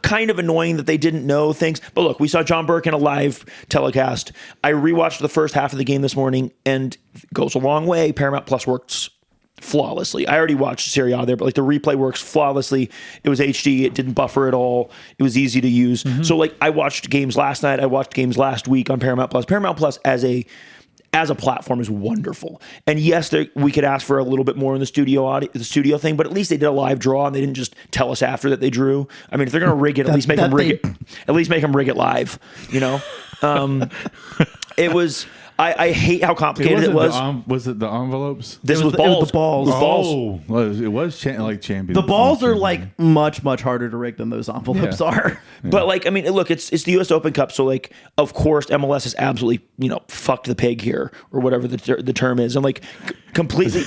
kind of annoying that they didn't know things. But look, we saw John Burke in a live telecast. I rewatched the first half of the game this morning, and it goes a long way. Paramount Plus works flawlessly. I already watched Serie A there, but like the replay works flawlessly. It was HD. It didn't buffer at all. It was easy to use. So like I watched games last night. I watched games last week on Paramount Plus. Paramount Plus as a platform is wonderful. And yes, we could ask for a little bit more in the studio thing, but at least they did a live draw and they didn't just tell us after that they drew. I mean, if they're going to rig it, at least make them rig it. At least make them rig it live. You know, it was. I hate how complicated it was. Was it the envelopes? This was balls. the balls. It was balls. Oh, it was like Champions. The balls are like much harder to rig than those envelopes are. But like, I mean, look, it's the U.S. Open Cup, so like, of course, MLS has absolutely fucked the pig here or whatever the term is, and like completely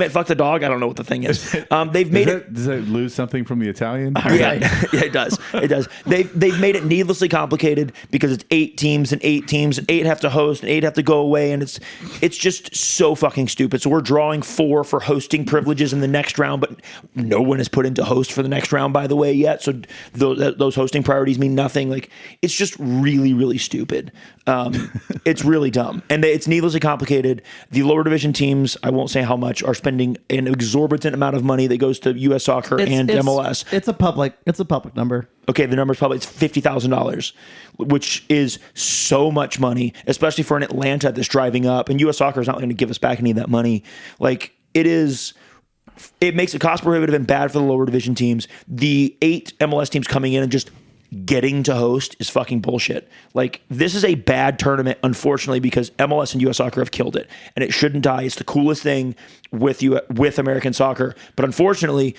fuck the dog. I don't know what the thing is. They've made it. Does it lose something from the Italian? Yeah, it does. It does. They've made it needlessly complicated because it's 8 teams and 8 have to host and 8 have to go away, and it's just so fucking stupid. So we're drawing 4 for hosting privileges in the next round, but no one is put into host for the next round, by the way, yet. So those hosting priorities mean nothing. Like, it's just really, really stupid. It's really dumb, and it's needlessly complicated. The lower division teams, I won't say how much, are spending an exorbitant amount of money that goes to U.S. Soccer and MLS. It's a public number. Okay, the number's probably it's $50,000, which is so much money, especially for an Atlanta that's driving up. And U.S. Soccer is not going to give us back any of that money. Like, it makes it cost prohibitive and bad for the lower division teams. The 8 MLS teams coming in and just getting to host is fucking bullshit. Like, this is a bad tournament, unfortunately, because MLS and U.S. Soccer have killed it, and it shouldn't die. It's the coolest thing with American soccer, but unfortunately,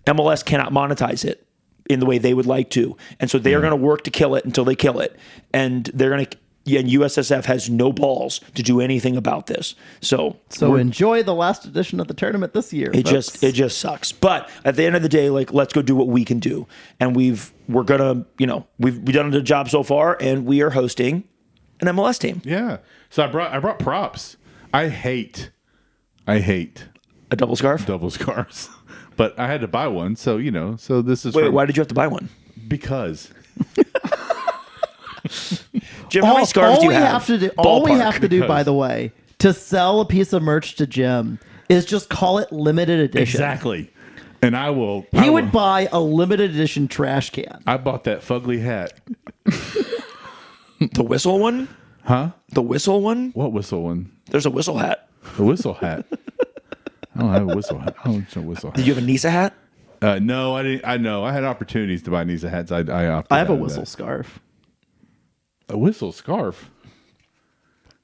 MLS cannot monetize it in the way they would like to. And so they are going to work to kill it until they kill it. And and USSF has no balls to do anything about this. So enjoy the last edition of the tournament this year. It just sucks. But at the end of the day, like, let's go do what we can do. And we've done a job so far, and we are hosting an MLS team. Yeah. So I brought props. I hate A double scarf? double scarves. But I had to buy one, so this is Wait, why did you have to buy one? because Jim, how many scarves do you have? All we Ballpark. have to do, by the way, to sell a piece of merch to Jim is just call it limited edition. exactly. And I will. He would buy a limited edition trash can. I bought that fugly hat. The whistle one? Huh? The whistle one? What whistle one? There's a whistle hat. The whistle hat. I don't have a whistle hat. I don't have a whistle hat. Did you have a Nisa hat? No, I didn't. I know. I had opportunities to buy Nisa hats. I opted I have a out of whistle that. scarf. A whistle scarf.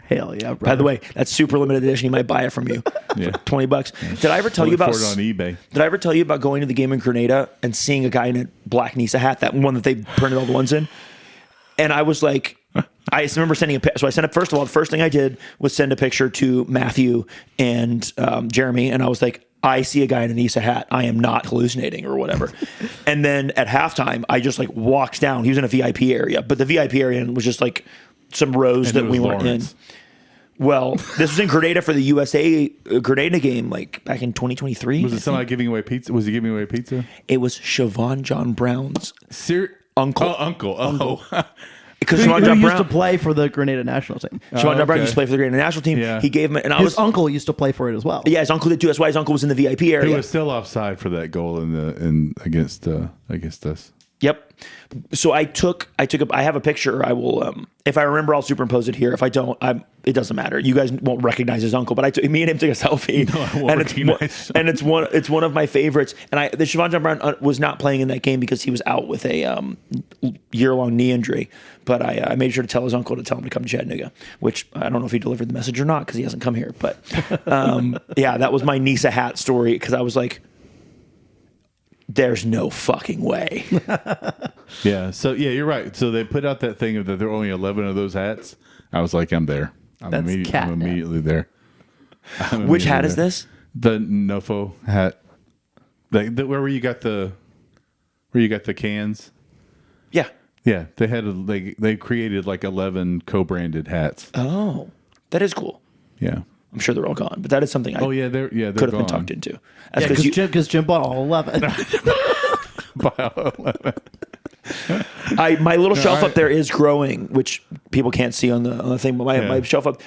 Hell yeah, brother. By the way, that's super limited edition. He might buy it from you Yeah. for $20. Did I ever tell you about Look for it on eBay? Did I ever tell you about going to the game in Grenada and seeing a guy in a black Nisa hat, that one that they printed all the ones in? And I was like, I remember sending a picture. So I sent it, first of all, the first thing I did was send a picture to Matthew and Jeremy. And I was like, I see a guy in a Nisa hat. I am not hallucinating or whatever. And then at halftime, I just like walked down. He was in a VIP area, but the VIP area was just like some rows And that it we was weren't Lawrence. in. Well, this was in Grenada for the USA Grenada game, like back in 2023. Was it somebody giving away pizza? Was he giving away pizza? It was Siobhan John Brown's uncle. Oh, uncle. Oh. Because Who Siobhan John used to Brown, play for the Grenada national team. Siobhan John Brown okay. used to play for the Grenada national team. Yeah. He gave him, and I His was uncle used to play for it as well. yeah, his uncle did too. That's why his uncle was in the VIP area. He was still offside for that goal against us. Yep. So I have a picture. I will, if I remember, I'll superimpose it here. If I don't, it doesn't matter. You guys won't recognize his uncle, but me and him took a selfie. No, I won't recognize. It's one of my favorites. And the Siobhan John Brown was not playing in that game because he was out with a year-long knee injury. But I made sure to tell his uncle to tell him to come to Chattanooga, which I don't know if he delivered the message or not because he hasn't come here. But yeah, that was my Nisa hat story because I was like, there's no fucking way. Yeah. So yeah, you're right. So they put out that thing of that there are only 11 of those hats. I was like, I'm there. I'm immediately there. Which hat is this? The Nofo hat. Where you got the cans. Yeah. Yeah, they created like 11 co-branded hats. Oh, that is cool. Yeah. I'm sure they're all gone, but that is something I they're could have gone. been tucked into. Yeah, because Jim bought all 11. My little shelf up there is growing, which people can't see on the thing. But my shelf up,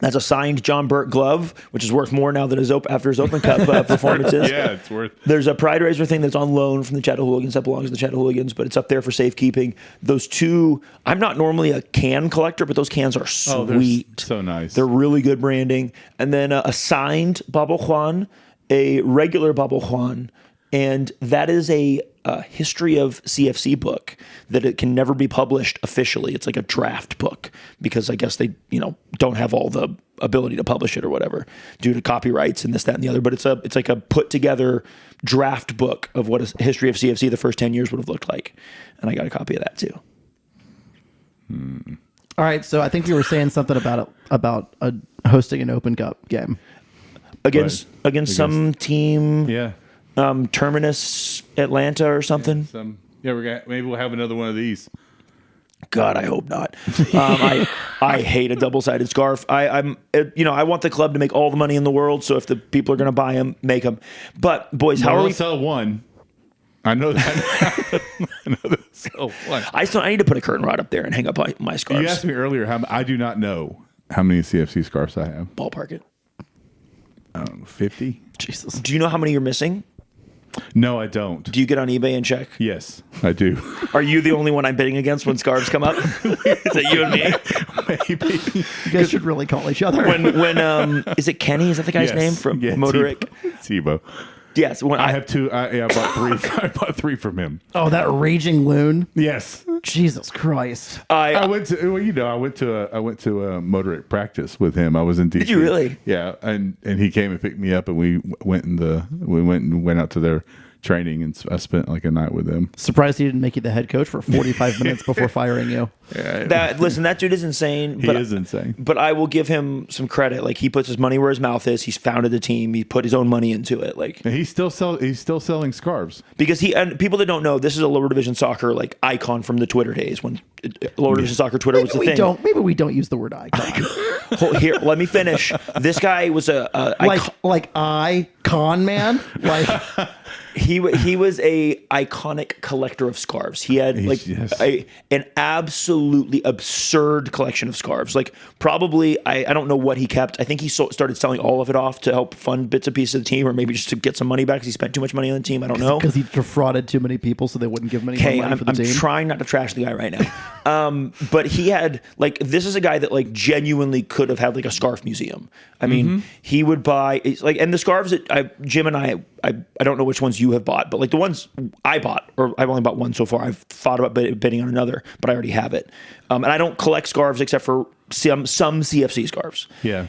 that's a signed John Burt glove, which is worth more now than after his Open Cup performances. Yeah, it's worth. There's a Pride Raiser thing that's on loan from the Chatahooligans that belongs to the Chatahooligans, but it's up there for safekeeping. Those two, I'm not normally a can collector, but those cans are sweet. So nice. They're really good branding. And then a signed Babo Juan, a regular Babo Juan, and that is a history of CFC book that it can never be published officially. It's like a draft book because I guess they, don't have all the ability to publish it or whatever due to copyrights and this, that, and the other. But it's like a put together draft book of what a history of CFC the first 10 years would have looked like. And I got a copy of that too. All right, so I think you were saying something about hosting an Open Cup game against some team. Yeah. Terminus Atlanta or something. Maybe we'll have another one of these. God, I hope not. I hate a double-sided scarf. I want the club to make all the money in the world. So if the people are going to buy them, make them. But boys, how are we? Sell one. I know that. I know they'll sell one. I need to put a curtain rod up there and hang up my scarves. You asked me earlier I do not know how many CFC scarves I have. Ballpark it. 50. Jesus. Do you know how many you're missing? No, I don't. Do you get on eBay and check? Yes, I do. Are you the only one I'm bidding against when scarves come up? Is that you and me? Maybe. You guys should really call each other. When is it Kenny? Is that the guy's name from Motoric? Tebow. Yes. When I have two. I bought three. I bought three from him. Oh, that raging loon. Yes. Jesus Christ. I went to I went to a Motoric practice with him. I was in DC. Did you really? Yeah, and he came and picked me up, and we went out to their training, and I spent like a night with them. Surprised he didn't make you the head coach for 45 minutes before firing you. That dude is insane. He is insane. But I will give him some credit. Like, he puts his money where his mouth is. He's founded the team. He put his own money into it. Like, and he's still selling scarves because and people that don't know, this is a lower division soccer like icon from the Twitter days when lower division soccer Twitter was the thing. Maybe we don't use the word icon. Here, let me finish. This guy was con man. Like he was a iconic collector of scarves. He had an absolutely absurd collection of scarves. Like, probably I don't know what he kept. I think he started selling all of it off to help fund bits and pieces of the team, or maybe just to get some money back because he spent too much money on the team. I don't know, because he defrauded too many people, so they wouldn't give him any more money for the team. I'm trying not to trash the guy right now, but he had this is a guy that genuinely could have had a scarf museum. I mean, he would buy and the scarves that Jim and I don't know which ones you have bought, but the ones I bought, or I've only bought one so far. I've thought about bidding on another, but I already have it. And I don't collect scarves except for some CFC scarves. Yeah.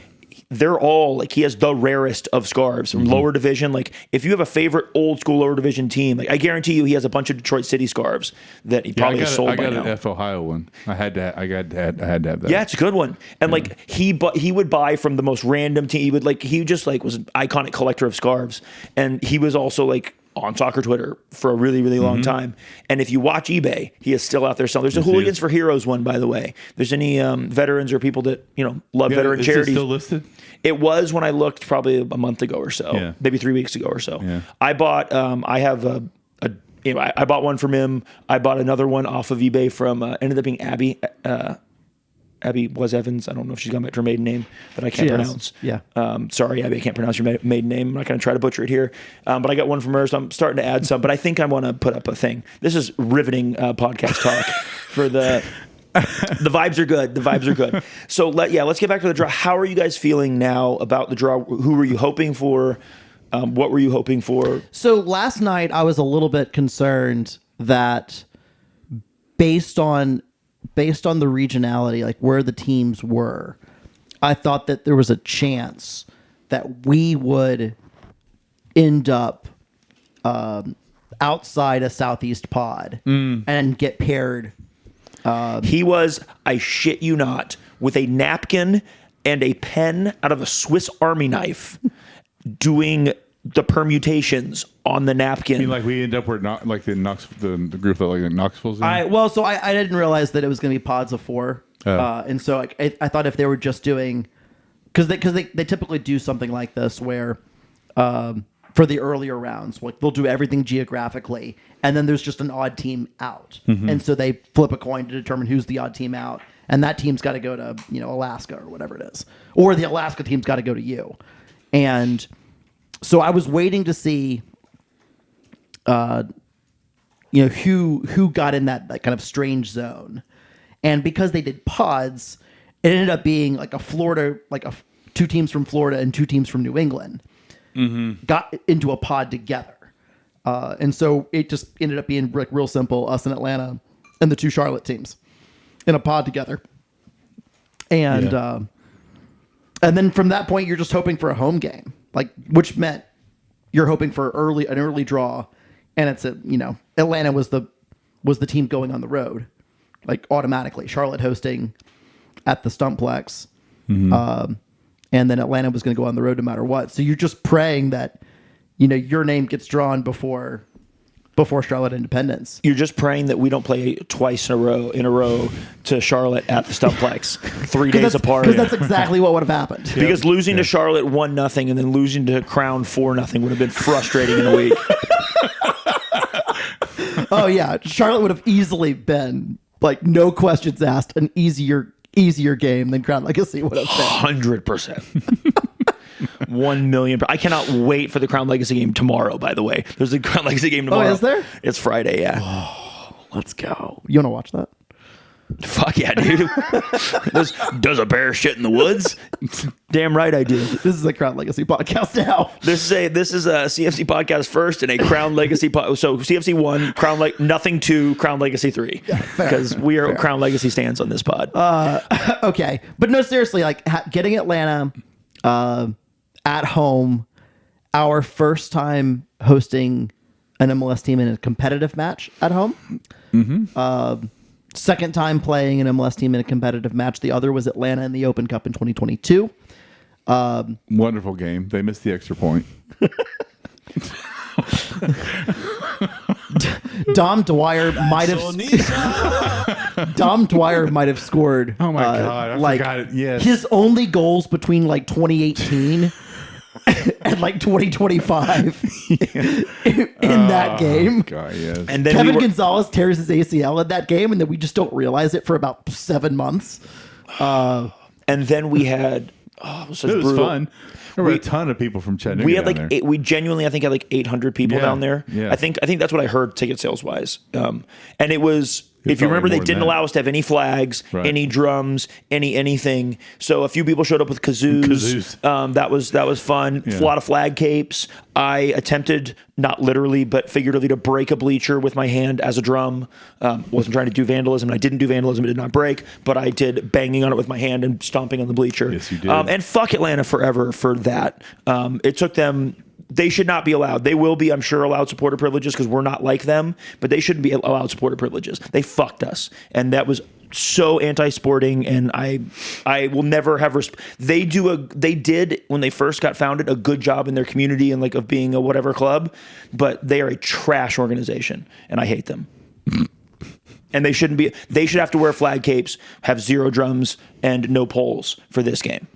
They're all he has the rarest of scarves from lower division. If you have a favorite old school lower division team, I guarantee you he has a bunch of Detroit City scarves that he probably has sold by now. I got an F Ohio one. I had to have that. Yeah, it's a good one. And he would buy from the most random team. He would was an iconic collector of scarves, and he was also on soccer Twitter for a really, really long time. And if you watch eBay, he is still out there selling. There's a Hooligans for Heroes one, by the way. If there's any veterans or people that love veteran charities. Is it still listed? It was when I looked probably a month ago or so, maybe 3 weeks ago or so. Yeah. I bought. I have I bought one from him. I bought another one off of eBay from ended up being Abby. Abby was Evans. I don't know if she's got her maiden name that I can't She is. pronounce. Yeah. Sorry, Abby, I can't pronounce your maiden name. I'm not going to try to butcher it here. But I got one from her, so I'm starting to add some. But I think I want to put up a thing. This is riveting podcast talk for the. The vibes are good. The vibes are good. So let's get back to the draw. How are you guys feeling now about the draw? Who were you hoping for? What were you hoping for? So last night I was a little bit concerned that based on the regionality, like where the teams were, I thought that there was a chance that we would end up outside a Southeast pod and get paired. He was, I shit you not, with a napkin and a pen out of a Swiss Army knife doing the permutations on the napkin. I mean, like we end up where not like the group that like Knoxville's in. I didn't realize that it was going to be pods of 4. Oh. And so I thought if they were just doing, because they typically do something like this where for the earlier rounds, like they'll do everything geographically, and then there's just an odd team out, and so they flip a coin to determine who's the odd team out, and that team's got to go to Alaska or whatever it is, or the Alaska team's got to go to you, and so I was waiting to see, who got in that kind of strange zone, and because they did pods, it ended up being like a Florida, like 2 teams from Florida and 2 teams from New England. Got into a pod together. And so it just ended up being like real simple, us in Atlanta and the 2 Charlotte teams in a pod together. And and then from that point, you're just hoping for a home game, like which meant you're hoping for an early draw. And it's Atlanta was the team going on the road, like automatically. Charlotte hosting at the Stumplex. And then Atlanta was going to go on the road no matter what. So you're just praying that, your name gets drawn before Charlotte Independence. You're just praying that we don't play twice in a row to Charlotte at the Stumplex 3 days apart. Because that's exactly what would have happened. Because losing to Charlotte 1-0 and then losing to Crown 4-0 would have been frustrating in a week. Oh yeah, Charlotte would have easily been like no questions asked an easier game than Crown Legacy would have been. 100%. 1 million. I cannot wait for the Crown Legacy game tomorrow, by the way. There's a Crown Legacy game tomorrow. Oh, is there? It's Friday, yeah. Oh, let's go. You want to watch that? Fuck yeah, dude. Does a bear shit in the woods? Damn right I do. This is a Crown Legacy podcast now. This is a CFC podcast first and a Crown Legacy so CFC 1, nothing 2, Crown Legacy 3. Because we are Crown Legacy stands on this pod. Okay. But no, seriously, like getting Atlanta at home, our first time hosting an MLS team in a competitive match at home. Second time playing an MLS team in a competitive match. The other was Atlanta in the Open Cup in 2022. Wonderful game. They missed the extra point. Dom Dwyer might have scored. Oh my God. I forgot it. Yes. His only goals between like 2018 and like 2025 in that game. God, yes. And then Kevin Gonzalez tears his ACL in that game, and then we just don't realize it for about 7 months. And then we had it was fun. There were a ton of people from Chattanooga. We had we genuinely, I think, had like 800 people down there. Yeah. I think that's what I heard ticket sales wise. And it was, if you remember, they didn't allow us to have any flags, any drums, anything. So a few people showed up with kazoos. That was fun. Yeah. A lot of flag capes. I attempted, not literally, but figuratively, to break a bleacher with my hand as a drum. Wasn't trying to do vandalism. I didn't do vandalism. It did not break, but I did banging on it with my hand and stomping on the bleacher. Yes, you did. And fuck Atlanta forever for that. It took them. They should not be allowed. They will be, I'm sure, allowed supporter privileges because we're not like them, but they shouldn't be allowed supporter privileges. They fucked us. And that was so anti-sporting, and I will never have they did, when they first got founded, a good job in their community and like of being a whatever club, but they are a trash organization, and I hate them. And they shouldn't be. They should have to wear flag capes, have 0 drums, and no poles for this game.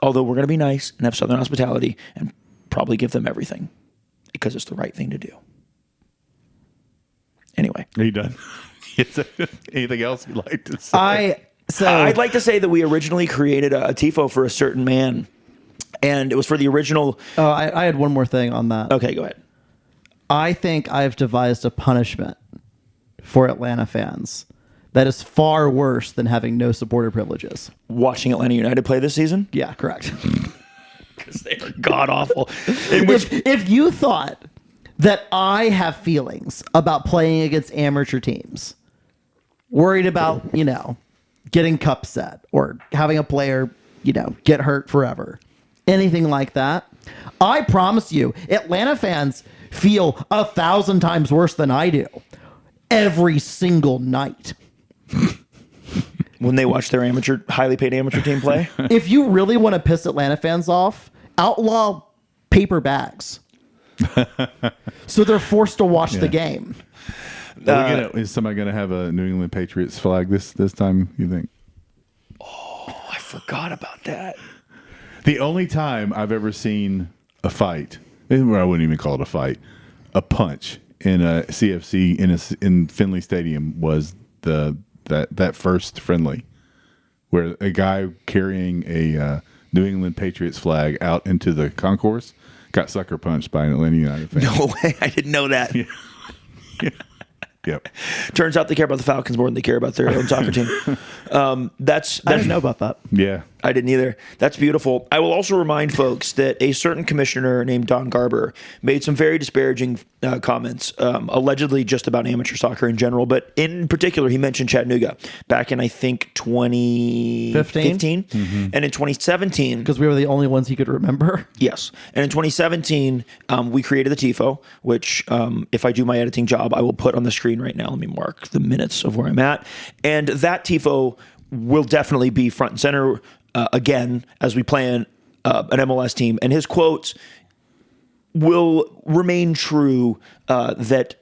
Although we're going to be nice and have Southern hospitality and probably give them everything because it's the right thing to do. Anyway. Are you done? Anything else you'd like to say? So I'd like to say that we originally created a tifo for a certain man, and it was for the original. Oh, I had one more thing on that. Okay, go ahead. I think I've devised a punishment for Atlanta fans that is far worse than having no supporter privileges. Watching Atlanta United play this season, Yeah, correct. because they are god awful. If you thought that I have feelings about playing against amateur teams, worried about, getting cup set or having a player, get hurt forever, anything like that, I promise you, Atlanta fans feel 1,000 times worse than I do every single night. When they watch their highly paid amateur team play. If you really want to piss Atlanta fans off, outlaw paper bags. So they're forced to watch the game. Is somebody going to have a New England Patriots flag this time, you think? Oh, I forgot about that. The only time I've ever seen a fight, and I wouldn't even call it a fight, a punch in a CFC in Finley Stadium was that first friendly, where a guy carrying a New England Patriots flag out into the concourse got sucker punched by an Atlanta United fan. No way. I didn't know that. Yeah. Yep. Turns out they care about the Falcons more than they care about their own soccer team. That's I didn't know about that. Yeah. I didn't either. That's beautiful. I will also remind folks that a certain commissioner named Don Garber made some very disparaging comments, allegedly just about amateur soccer in general, but in particular, he mentioned Chattanooga back in, I think, 2015. And in 2017... Because we were the only ones he could remember. Yes. And in 2017, we created the TIFO, which if I do my editing job, I will put on the screen right now. Let me mark the minutes of where I'm at. And that TIFO will definitely be front and center again as we plan an MLS team. And his quotes will remain true that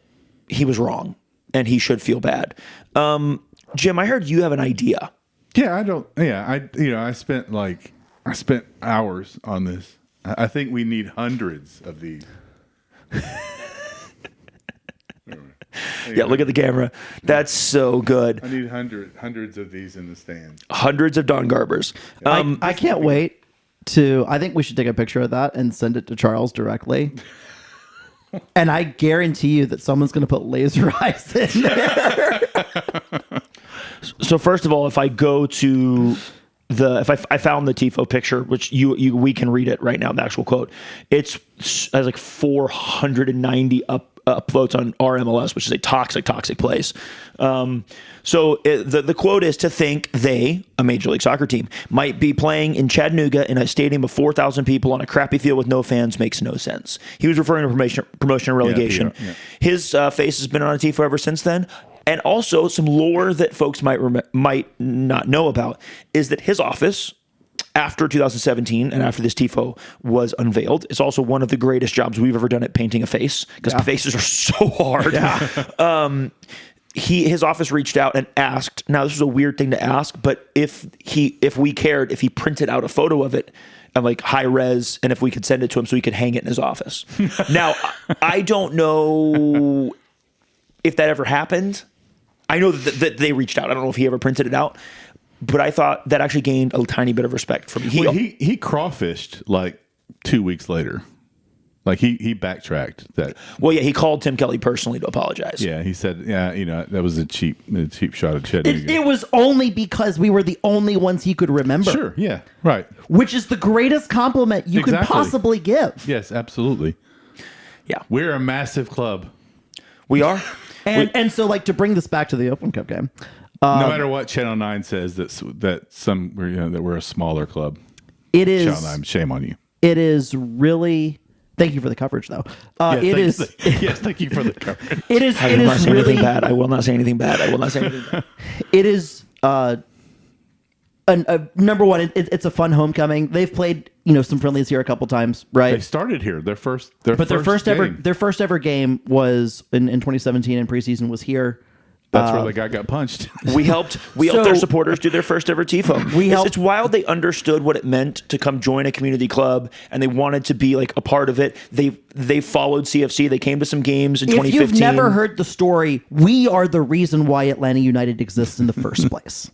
he was wrong and he should feel bad. Jim, I heard you have an idea. Yeah, I spent hours on this. I think we need hundreds of these. Yeah, look at the camera. That's so good. I need hundreds of these in the stand. Hundreds of Don Garbers. I can't wait I think we should take a picture of that and send it to Charles directly. And I guarantee you that someone's going to put laser eyes in there. So first of all, if I go to I found the TIFO picture, which we can read it right now, the actual quote. It has like 490 upvotes on our MLS, which is a toxic place. So the quote is to think they, a Major League Soccer team, might be playing in Chattanooga in a stadium of 4,000 people on a crappy field with no fans makes no sense. He was referring to promotion and relegation. Yeah. His face has been on a TIFO ever since then. And also some lore that folks might not know about is that his office, after 2017 and after this TIFO was unveiled, it's also one of the greatest jobs we've ever done at painting a face, because faces are so hard. Yeah. His office reached out and asked, now this is a weird thing to ask, but if we cared, if he printed out a photo of it and like high res, and if we could send it to him so he could hang it in his office. Now, I don't know if that ever happened. I know that they reached out. I don't know if he ever printed it out, but I thought that actually gained a tiny bit of respect from me. He crawfished like 2 weeks later. Like he backtracked that. Well, yeah, he called Tim Kelly personally to apologize. Yeah, he said, that was a cheap shot at Chattanooga. It was only because we were the only ones he could remember. Sure, yeah, right. Which is the greatest compliment you could possibly give. Yes, absolutely. Yeah. We're a massive club. We are. And so, like, to bring this back to the Open Cup game, no matter what Channel 9 says that we're a smaller club. It is Channel 9, shame on you. It is really. Thank you for the coverage, though. Yes, thank you for the coverage. It is. I will not say anything bad. I will not say anything bad. It is. Number one, it's a fun homecoming. They've played some friendlies here a couple times, right? They started here. Their first ever game was in 2017, and preseason was here. That's where the guy got punched. We helped their supporters do their first ever TIFO. It's wild. They understood what it meant to come join a community club, and they wanted to be like a part of it. They followed CFC. They came to some games in 2015. If you've never heard the story, we are the reason why Atlanta United exists in the first place.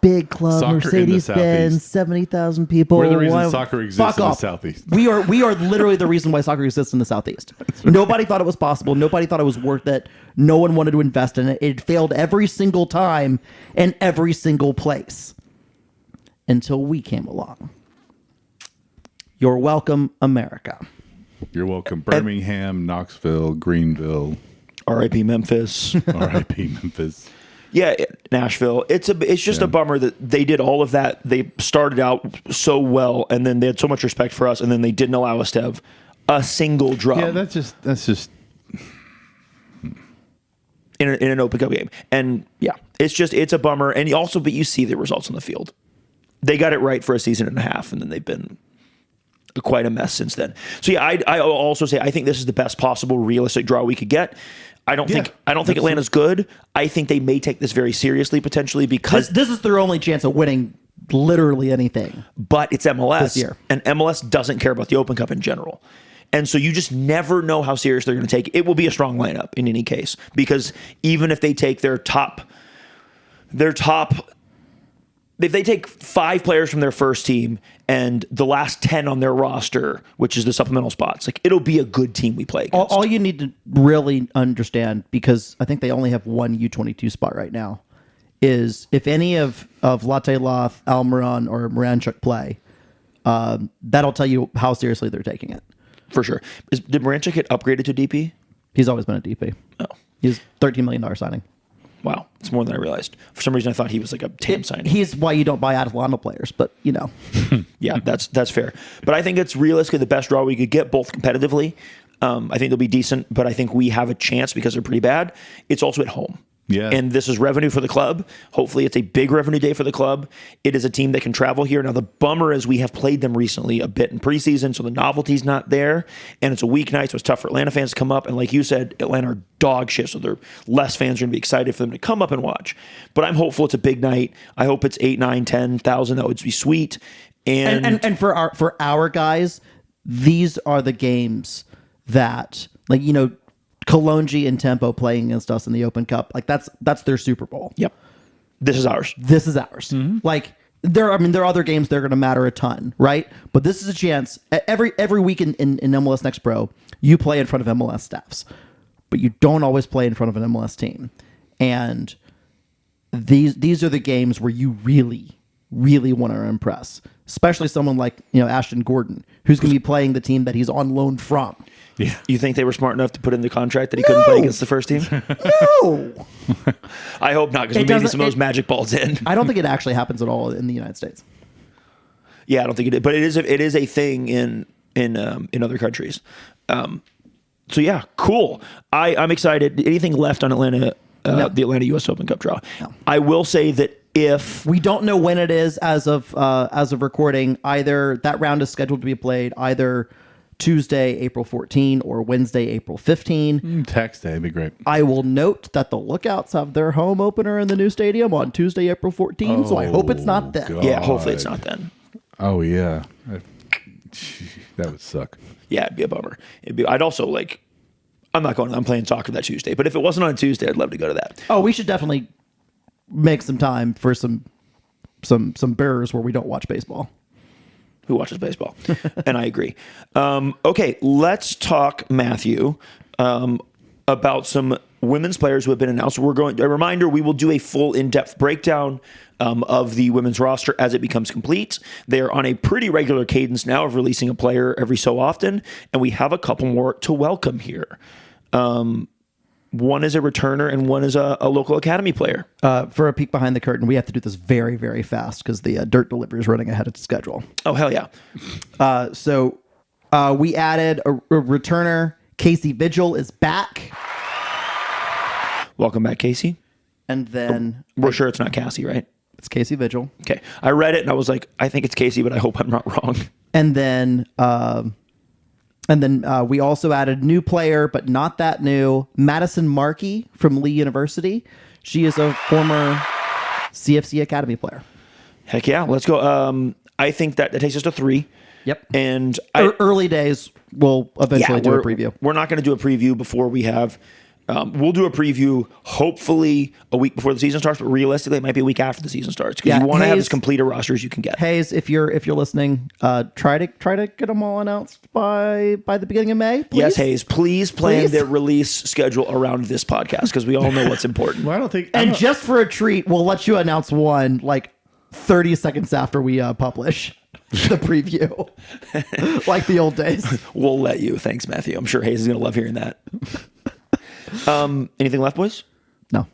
big club, Soccer in the Mercedes-Benz, Southeast. 70,000 people. We're the reason Why- soccer exists Fuck in the off. Southeast. We are literally the reason why soccer exists in the Southeast. Nobody thought it was possible. Nobody thought it was worth it. No one wanted to invest in it. It failed every single time in every single place until we came along. You're welcome, America. You're welcome. Birmingham, Knoxville, Greenville, R.I.P. Memphis. R.I.P. Memphis. Yeah, Nashville. It's just a bummer that they did all of that. They started out so well, and then they had so much respect for us, and then they didn't allow us to have a single drum Yeah, that's just in an Open Cup game. And yeah, it's a bummer. And also, but you see the results on the field. They got it right for a season and a half, and then they've been quite a mess since then. So yeah, I also say I think this is the best possible realistic draw we could get. I don't think Atlanta's good. I think they may take this very seriously potentially because This is their only chance of winning literally anything. but it's MLS This year. and MLS doesn't care about the Open Cup in general. And so you just never know how serious they're going to take it. It will be a strong lineup in any case because even if they take if they take 5 players from their first team and the last 10 on their roster, which is the supplemental spots, like it'll be a good team we play against. All you need to really understand, because I think they only have one U22 spot right now, is if any of Latte Loth, Almiron, or Moranchuk play, that'll tell you how seriously they're taking it. For sure. Did Moranchuk get upgraded to DP? He's always been a DP. Oh, He's $13 million signing. wow. It's more than I realized. For some reason, I thought he was like a TAM signing. He's why you don't buy Atalanta players, but you know. Yeah, that's fair. But I think it's realistically the best draw we could get, both competitively. I think they'll be decent, but I think we have a chance because they're pretty bad. It's also at home. Yeah. And this is revenue for the club. Hopefully it's a big revenue day for the club. It is a team that can travel here. Now, the bummer is we have played them recently a bit in preseason, so the novelty's not there. And it's a weeknight, so it's tough for Atlanta fans to come up. And like you said, Atlanta are dog shit, so they're less fans are going to be excited for them to come up and watch. But I'm hopeful it's a big night. I hope it's 8, 9, 10,000. That would be sweet. And for our guys, these are the games that, like, you know, Kalonji and Tempo playing against us in the Open Cup, like that's their Super Bowl. Yep. This is ours. This is ours. Like there are other games that are going to matter a ton, right? But this is a chance. Every week in MLS Next Pro, you play in front of MLS staffs, but you don't always play in front of an MLS team. And these are the games where you really want to impress, especially someone like, you know, Ashton Gordon, who's going to be playing the team that he's on loan from. yeah. You think they were smart enough to put in the contract that he couldn't play against the first team? No, I hope not, because we may need some of those magic balls in. I don't think it actually happens at all in the United States. Yeah, I don't think it is, but it is a thing in other countries. So yeah, cool. I'm excited. Anything left on Atlanta? No. The Atlanta U.S. Open Cup draw. No. I will say that if We don't know when it is as of recording. Either that round is scheduled to be played either Tuesday, April 14, or Wednesday, April 15. Tax day would be great. I will note that the Lookouts have their home opener in the new stadium on Tuesday, April 14. So I hope it's not then. God. yeah, hopefully it's not then. Oh yeah. That would suck. Yeah, it'd be a bummer. I'd also like. I'm not going. I'm playing soccer that Tuesday, but if it wasn't on Tuesday, I'd love to go to that. Oh, we should definitely make some time for some bears where we don't watch baseball. Who watches baseball? And I agree. Okay, let's talk, Matthew, about some women's players who have been announced. A reminder, we will do a full in-depth breakdown of the women's roster as it becomes complete. They're on a pretty regular cadence now of releasing a player every so often, and we have a couple more to welcome here. One is a returner and one is a local academy player. For a peek behind the curtain, we have to do this very, very fast because the dirt delivery is running ahead of schedule. Oh, hell yeah. So we added a returner. Casey Vigil is back. Welcome back, Casey. And then We're sure it's not Cassie, right? it's Casey Vigil. Okay. I read it and I was like, I think it's Casey, but I hope I'm not wrong. And then we also added new player, but not that new, Madison Markey from Lee University. She is a former CFC Academy player. Heck yeah. Let's go. I think that takes us to 3. Yep. And Early days, we'll eventually do a preview. We're not going to do a preview before we have We'll do a preview hopefully a week before the season starts, but realistically, it might be a week after the season starts because you want to have as complete a roster as you can get. Hayes, if you're listening, try to get them all announced by the beginning of May. Please? Yes, Hayes. Please plan their release schedule around this podcast because we all know what's important. Well, I don't think. And just for a treat, we'll let you announce one like 30 seconds after we publish the preview, like the old days. We'll let you. Thanks, Matthew. I'm sure Hayes is going to love hearing that. Anything left, boys? No.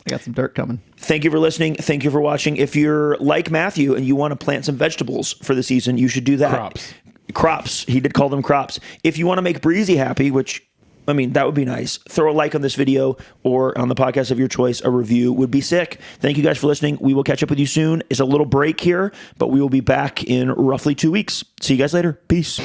I got some dirt coming. Thank you for listening. Thank you for watching. If you're like Matthew and you want to plant some vegetables for the season, you should do that. Crops. He did call them crops. If you want to make Breezy happy, which, I mean, that would be nice. Throw a like on this video or on the podcast of your choice. A review would be sick. Thank you guys for listening. We will catch up with you soon. It's a little break here, but we will be back in roughly 2 weeks. See you guys later. Peace.